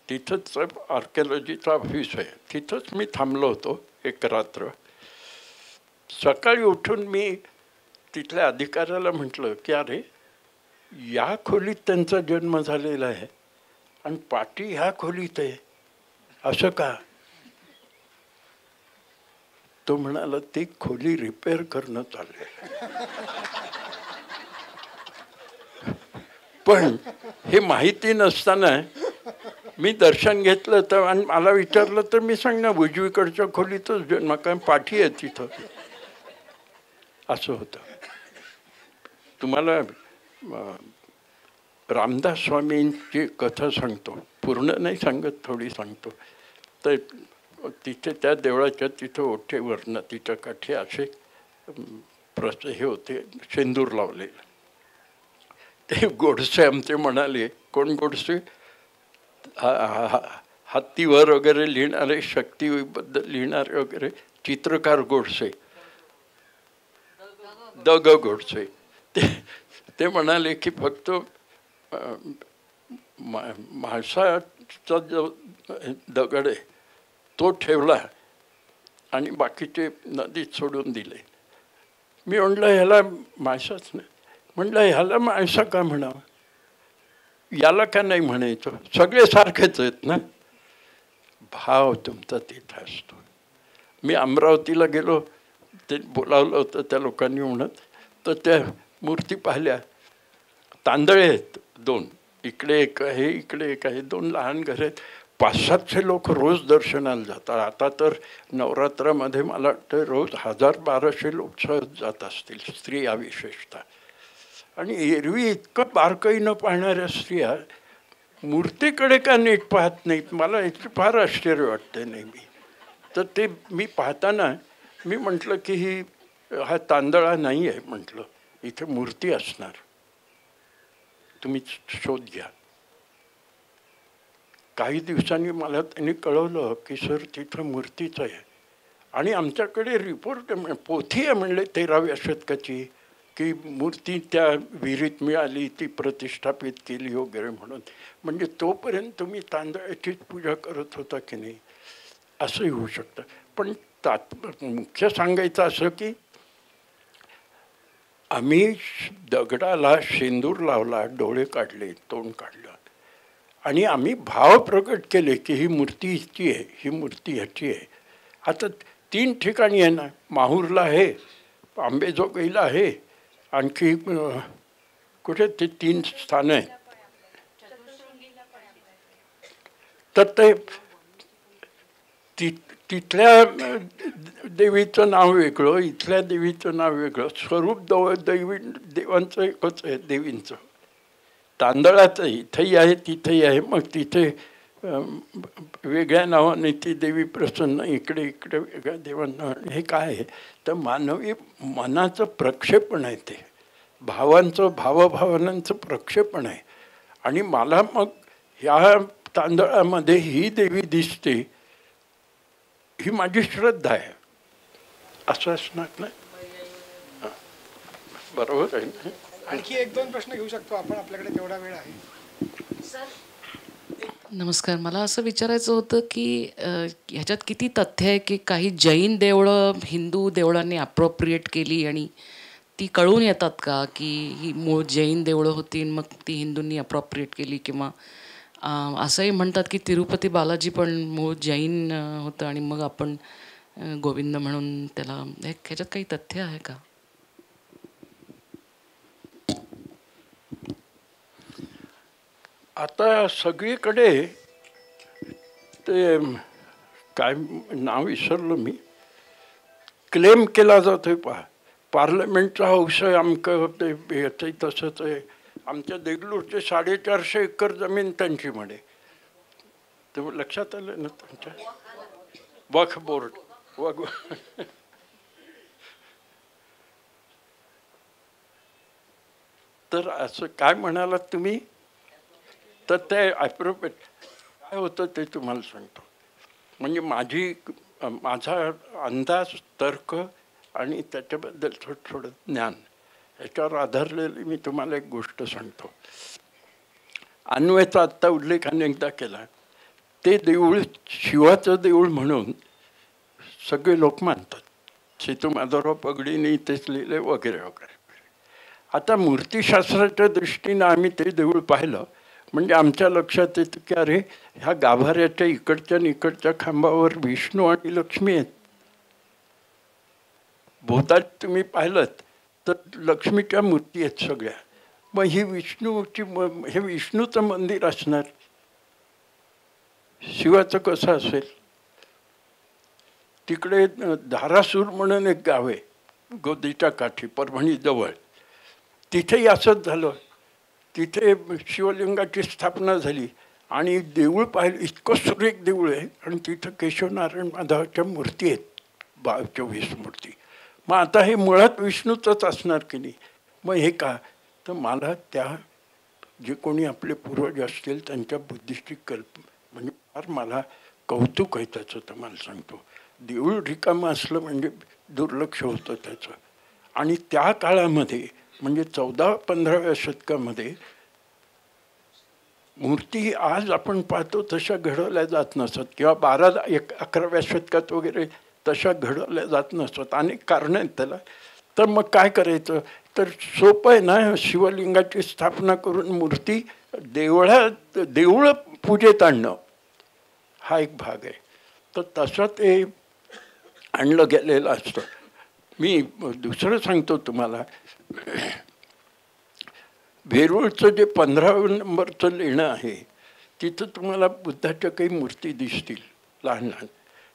[SPEAKER 3] तिथंच आर्किओलॉजीचा ऑफिस आहे, तिथंच मी थांबलो होतो एक रात्र. सकाळी उठून मी तिथल्या अधिकाऱ्याला म्हटलं की अरे, या खोलीत त्यांचा जन्म झालेला आहे आणि पाठी ह्या खोलीत आहे, असं का? तो म्हणाला ती खोली रिपेअर करणं चाललंय. पण हे माहिती नसताना मी दर्शन घेतलं तर आणि मला विचारलं तर मी सांगणार उजवीकडच्या खोलीतच जन्म, काय पाठी आहे तिथं. असं होतं. तुम्हाला रामदास स्वामींची कथा सांगतो, पूर्ण नाही सांगत, थोडी सांगतो. तर तिथे त्या देवळाच्या तिथं ओठेवर नदीच्या काठी असे हे होते, शेंदूर लावलेलं. ते गोडसे आमचे म्हणाले, कोण गोडसे? हत्तीवर वगैरे लिहिणारे, शक्तीबद्दल लिहिणारे वगैरे चित्रकार गोडसे, द ग गोडसे. ते म्हणाले की फक्त माणसाचा जो दगड आहे तो ठेवला आणि बाकीचे नदीत सोडून दिले. मी म्हणलं ह्याला माणसाच नाही. म्हणलं ह्याला माणसा का म्हणावं, याला का नाही म्हणायचं, सगळे सारखेच आहेत ना. भाव तुमचा तिथं असतो. मी अमरावतीला गेलो, ते बोलावलं होतं त्या लोकांनी म्हणत, तर त्या मूर्ती पाहिल्या. तांदळे आहेत 2, इकडे एक आहे, इकडे एक आहे, 2 लहान घर आहेत, 500-700 लोक रोज दर्शनाला जातात. आता तर नवरात्रामध्ये मला वाटतं रोज 1000-1200 लोक सहज जात असतील, स्त्रिया विशेषतः. आणि एरवी इतकं बारकाईनं पाहणाऱ्या स्त्रिया मूर्तीकडे का नीट पाहत नाहीत, मला याचं फार आश्चर्य वाटतं नेहमी. तर ते मी पाहताना मी म्हटलं की हा तांदळा नाही आहे, म्हटलं इथे मूर्ती असणार, तुम्ही शोध घ्या. काही दिवसांनी मला त्यांनी कळवलं की सर तिथं मूर्तीच आहे. आणि आमच्याकडे रिपोर्ट पोथी आहे म्हणले 13व्या शतकाची, की मूर्ती त्या विहिरीत मिळाली, ती प्रतिष्ठापित केली वगैरे म्हणून. म्हणजे तोपर्यंत तुम्ही तांदळाचीच पूजा करत होता की नाही, असंही होऊ शकतं. पण मुख्य सांगायचं असं की आम्ही दगडाला शेंदूर लावला, डोळे काढले, तोंड काढलं, आणि आम्ही भाव प्रकट केले की ही मूर्ती हिची आहे, ही मूर्ती ह्याची आहे. आता 3 ठिकाणी आहे ना, माहूरला आहे, आंबेजोगाईला आहे, आणखी कुठे ते 3 स्थानं आहेत. तर ते तिथल्या देवीचं नाव वेगळं, इथल्या देवीचं नाव वेगळं, स्वरूप देवांचं एकच आहे, देवींचं. तांदळाचं इथंही आहे तिथंही आहे. मग तिथे वेगळ्या नावाने ती देवी प्रसन्न, इकडे वेगळ्या देवांना. हे काय आहे तर मानवी मनाचं प्रक्षेपण आहे, ते भावभावनांचं प्रक्षेपण आहे. आणि मला मग ह्या तांदळामध्ये ही देवी दिसते, ही माझी श्रद्धा आहे, असं असणार नाही. बरोबर आहे ना?
[SPEAKER 2] आणखी 1-2 प्रश्न घेऊ शकतो आपण, आपल्याकडे तेवढा वेळ आहे.
[SPEAKER 6] नमस्कार. मला असं विचारायचं होतं की ह्याच्यात किती तथ्य आहे की काही जैन देवळं हिंदू देवळांनी अप्रोप्रिएट केली आणि ती कळून येतात का की ही मूळ जैन देवळं होती मग ती हिंदूंनी अप्रोप्रिएट केली? किंवा असंही म्हणतात की तिरुपती बालाजी पण मूळ जैन होतं आणि मग आपण गोविंद म्हणून त्याला, ह्याच्यात काही तथ्य आहे का?
[SPEAKER 3] आता सगळीकडे ते काय नाव विसरलो मी, क्लेम केला जातोय. पहा, पार्लमेंटचा हाऊस आहे, अमकं ते याचं तसंच आहे. आमच्या देगलूरचे 450 एकर जमीन त्यांची म्हणे. तर लक्षात आलं ना तुमच्या? वक्फ बोर्ड, तर असं काय म्हणालात तुम्ही? तर ते ॲप्रोप्रिएट काय होतं ते तुम्हाला सांगतो. म्हणजे माझा अंदाज, तर्क आणि त्याच्याबद्दल थोडं ज्ञान याच्यावर आधारलेली मी तुम्हाला एक गोष्ट सांगतो. अन्वयाचा आत्ता उल्लेख अनेकदा केला. ते देऊळ शिवाचं देऊळ म्हणून सगळे लोक मानतात. सेतू माधवराव पगडीने तेच लिहिले वगैरे वगैरे. आता मूर्तिशास्त्राच्या दृष्टीनं आम्ही ते देऊळ पाहिलं म्हणजे आमच्या लक्षात येतं की अरे ह्या गाभाऱ्याच्या इकडच्या इकडच्या खांबावर विष्णू आणि लक्ष्मी आहेत. भोवताल तुम्ही पाहिलं तर लक्ष्मीच्या मूर्ती आहेत सगळ्या. मग ही विष्णूची, हे विष्णूचं मंदिर असणार, शिवाचं कसं असेल? तिकडे धारासूर म्हणून एक गाव आहे गोदीच्या काठी, परभणी जवळ. तिथेही असंच झालं. तिथे शिवलिंगाची स्थापना झाली आणि देऊळ पाहिलं, इतकं सुरेख देऊळ आहे आणि तिथं केशवनारायण माधवाच्या मूर्ती आहेत, 24 मूर्ती. मग आता हे मुळात विष्णूचंच असणार की नाही? मग हे का? तर मला त्या जे कोणी आपले पूर्वज असतील त्यांच्या बुद्धिस्टिक म्हणजे फार मला कौतुक आहे त्याचं. तर मला सांगतो, देऊळ रिकामं असलं म्हणजे दुर्लक्ष होतं त्याचं. आणि त्या काळामध्ये म्हणजे 14-15व्या शतकामध्ये मूर्ती आज आपण पाहतो तशा घडवल्या जात नसत, किंवा 12-11व्या शतकात वगैरे तशा घडवल्या जात नसत. अनेक कारणं आहेत त्याला. तर मग काय करायचं? तर सोपं आहे ना, शिवलिंगाची स्थापना करून मूर्ती देऊळ पूजेत आणणं हा एक भाग आहे. तर तसं ते आणलं गेलेलं असतं. मी दुसरं सांगतो तुम्हाला, वेरूळचं जे 15 नंबरचं लेणं आहे तिथं तुम्हाला बुद्धाच्या काही मूर्ती दिसतील लहान लहान,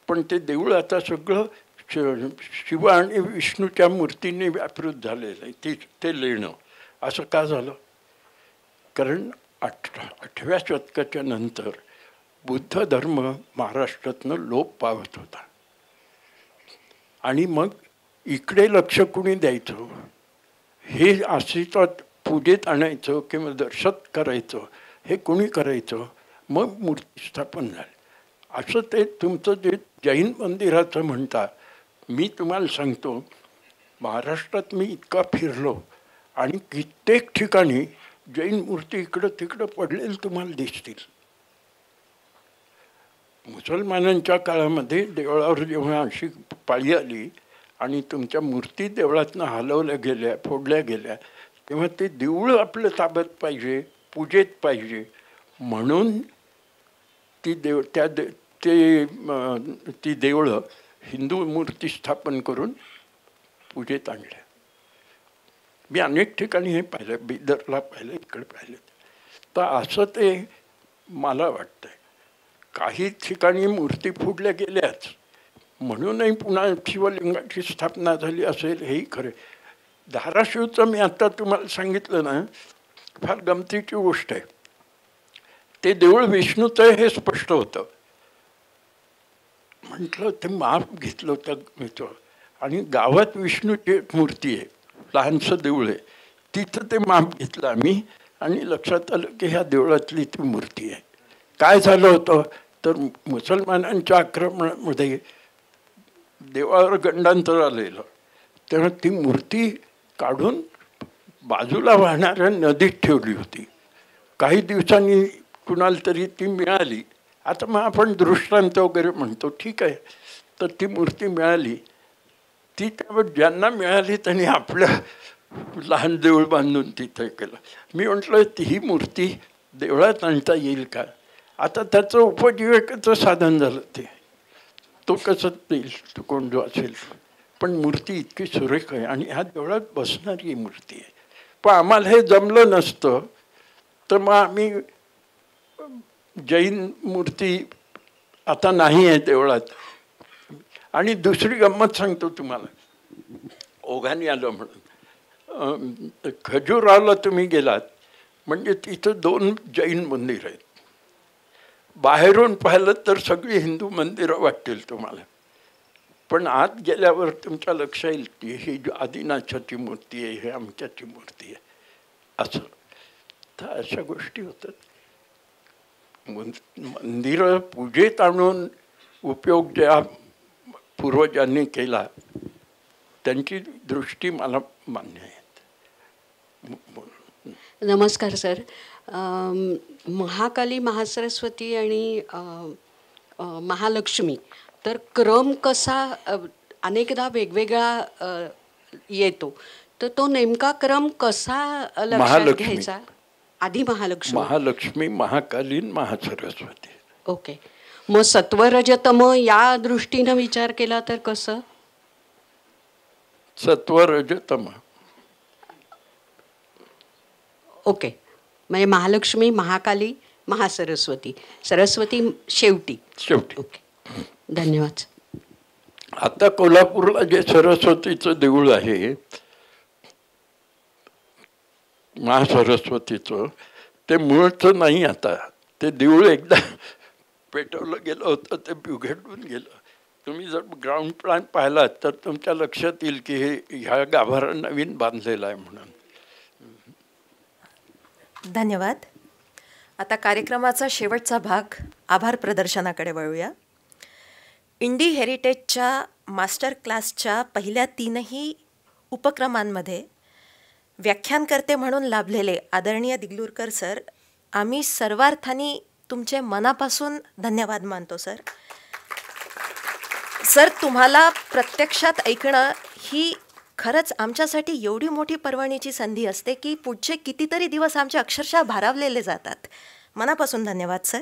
[SPEAKER 3] पण ते देऊळ आता सगळं शिव आणि विष्णूच्या मूर्तीने व्यापृत झालेलं आहे. ते लेणं असं का झालं? कारण 8व्या शतकाच्या नंतर बुद्ध धर्म महाराष्ट्रातनं लोप पावत होता आणि मग इकडे लक्ष कुणी द्यायचं, हे अस्तित्वात पूजेत आणायचं किंवा दर्शक करायचं, हे कुणी करायचं? मग मूर्ती स्थापन झाली. असं ते तुमचं जे जैन मंदिराचं म्हणता, मी तुम्हाला सांगतो महाराष्ट्रात मी इतका फिरलो आणि कित्येक ठिकाणी जैन मूर्ती इकडं तिकडं पडलेली तुम्हाला दिसतील. मुसलमानांच्या काळामध्ये देवळावर जेव्हा अशी पाळी आली आणि तुमच्या मूर्ती देवळातनं हलवल्या गेल्या, फोडल्या गेल्या, तेव्हा ते देऊळ आपलं ताब्यात पाहिजे, पूजेत पाहिजे, म्हणून ती देवळं हिंदू मूर्ती स्थापन करून पूजेत आणल्या. मी अनेक ठिकाणी हे पाहिलं, बिदरला पाहिलं, इकडे पाहिलं. तर असं ते मला वाटतंय. काही ठिकाणी मूर्ती फोडल्या गेल्याच म्हणूनही पुन्हा शिवलिंगाची स्थापना झाली असेल, हेही खरं. धाराशिवचं मी आता तुम्हाला सांगितलं ना, फार गमतीची गोष्ट आहे. ते देऊळ विष्णूचं आहे हे स्पष्ट होतं. म्हटलं ते माप घेतलं होतं आणि गावात विष्णूची मूर्ती आहे, लहानसं देऊळ आहे, तिथं ते माप घेतलं आम्ही आणि लक्षात आलं की ह्या देवळातली ती मूर्ती आहे. काय झालं होतं तर मुसलमानांच्या आक्रमणामध्ये देवावर गंडांतर आलेलं, तेव्हा ती मूर्ती काढून बाजूला वाहणाऱ्या नदीत ठेवली होती. काही दिवसांनी कुणाला तरी ती मिळाली. आता मग आपण दृष्टांत वगैरे म्हणतो, ठीक आहे. तर ती मूर्ती मिळाली, ती त्यावर ज्यांना मिळाली त्यांनी आपलं लहान देऊळ बांधून तिथे केलं. मी म्हटलं ही मूर्ती देवळात आणता येईल का? आता त्याचं उपजीविकेचं साधन झालं ते, तो कसं देईल तो कोण जो असेल. पण मूर्ती इतकी सुरेख आहे आणि ह्या देवळात बसणारी मूर्ती आहे. पण आम्हाला हे जमलं नसतं तर मग आम्ही जैन मूर्ती आता नाही आहे देवळात. आणि दुसरी गंमत सांगतो तुम्हाला, ओघाने आलं म्हणून खजुरावला तुम्ही गेलात म्हणजे तिथं 2 जैन मंदिर आहेत. बाहेरून पाहिलं तर सगळी हिंदू मंदिरं वाटतील तुम्हाला, पण आत गेल्यावर तुमच्या लक्षात येईल की ही आदिनाथाची मूर्ती आहे, हे आमच्याची मूर्ती आहे असं. तर अशा गोष्टी होतात. मंदिरं पूजेत आणून उपयोग ज्या पूर्वजांनी केला त्यांची दृष्टी मला मान्य आहे.
[SPEAKER 7] नमस्कार सर. महाकाली, महासरस्वती आणि महालक्ष्मी, तर क्रम कसा अनेकदा वेगवेगळा येतो, तर तो नेमका क्रम कसा लक्षात घ्यायचा? आधी महालक्ष्मी,
[SPEAKER 3] महाकाली, महासरस्वती.
[SPEAKER 7] ओके. मग सत्वरजतम या दृष्टीनं विचार केला तर कसं?
[SPEAKER 3] सत्वरजतम.
[SPEAKER 7] ओके. म्हणजे महालक्ष्मी, महाकाली, महासरस्वती, सरस्वती शेवटी. ओके, धन्यवाद.
[SPEAKER 3] आता कोल्हापूरला जे सरस्वतीचं देऊळ आहे महासरस्वतीचं, ते मूळचं नाही. आता ते देऊळ एकदा पेटवलं गेलं होतं, ते बिघडून गेलं. तुम्ही जर ग्राउंड प्लॅन पाहिलात तर तुमच्या लक्षात येईल की हे ह्या गाभारा नवीन बांधलेला आहे म्हणून.
[SPEAKER 1] धन्यवाद. आता कार्यक्रमाचा शेवटचा भाग आभार प्रदर्शनाकडे वळूया. इंडी हेरिटेजच्या मास्टर क्लासच्या पहिल्या 3ही उपक्रमांमध्ये व्याख्यानकर्ते म्हणून लाभलेले आदरणीय दिगलूरकर सर, आम्ही सर्वार्थाने तुमचे मनापासून धन्यवाद मानतो सर. सर, तुम्हाला प्रत्यक्षात ऐकणं ही खरंच आमच्यासाठी एवढी मोठी पर्वणीची संधी असते की पुढचे कितीतरी दिवस आमचे अक्षरशः भारावलेले जातात. मनापासून धन्यवाद सर.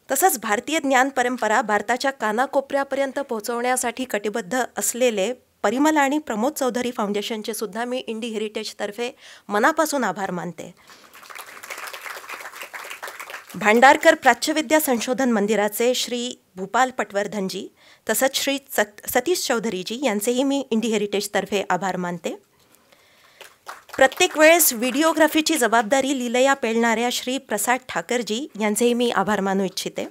[SPEAKER 1] तसंच भारतीय ज्ञान परंपरा भारताच्या कानाकोपऱ्यापर्यंत पोहोचवण्यासाठी कटिबद्ध असलेले परिमल आणि प्रमोद चौधरी फाउंडेशनचे सुद्धा मी इंडी हेरिटेजतर्फे मनापासून आभार मानते. भांडारकर प्राच्यविद्या संशोधन मंदिराचे श्री भूपाल पटवर्धनजी तसंच श्री सतीश चौधरीजी यांचेही मी इंडी हेरिटेजतर्फे आभार मानते. प्रत्येक वेळेस व्हिडिओग्राफीची जबाबदारी लीलया पेलणाऱ्या श्री प्रसाद ठाकरजी यांचेही मी आभार मानू इच्छिते.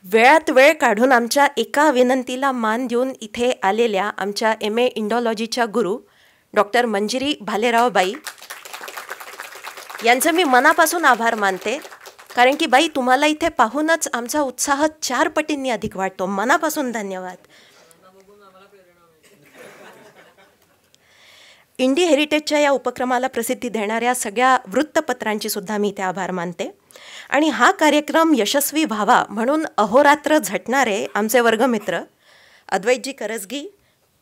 [SPEAKER 1] वेळात वेळ काढून आमच्या एका विनंतीला मान देऊन इथे आलेल्या आमच्या MA इंडॉलॉजीच्या गुरु डॉक्टर मंजिरी भालेरावबाई यांचं मी मनापासून आभार मानते. कारण की बाई, तुम्हाला इथे पाहूनच आमचा उत्साह 4 पटींनी अधिक वाटतो. मनापासून धन्यवाद. इंडी हेरिटेजच्या या उपक्रमाला प्रसिद्धी देणाऱ्या सगळ्या वृत्तपत्रांची सुद्धा मी इथे आभार मानते. आणि हा कार्यक्रम यशस्वी व्हावा म्हणून अहोरात्र झटणारे आमचे वर्गमित्र अद्वैतजी करजगी,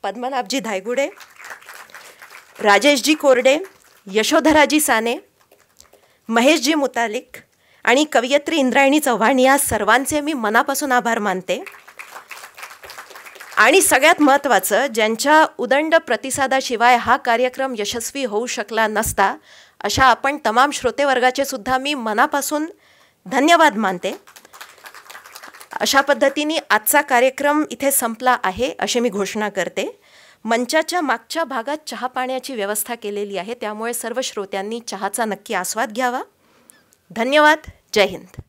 [SPEAKER 1] पद्मनाभजी धायगुडे, राजेशजी कोरडे, यशोधराजी साने, महेशजी मुतालिक आणि कवयित्री इंद्रायणी चव्हाण या सर्वांचे मी मनापासून आभार मानते. आणि सगळ्यात महत्त्वाचं, ज्यांच्या उदंड प्रतिसादाशिवाय हा कार्यक्रम यशस्वी होऊ शकला नसता अशा आपण तमाम श्रोतेवर्गाचे सुद्धा मी मनापासून धन्यवाद मानते. अशा पद्धतीने आजचा कार्यक्रम इथे संपला आहे अशी मी घोषणा करते. मंचाच्या मागच्या भागात चहा पाण्याची व्यवस्था केलेली आहे, त्यामुळे सर्व श्रोत्यांनी चहाचा नक्की आस्वाद घ्यावा. धन्यवाद. जय हिंद.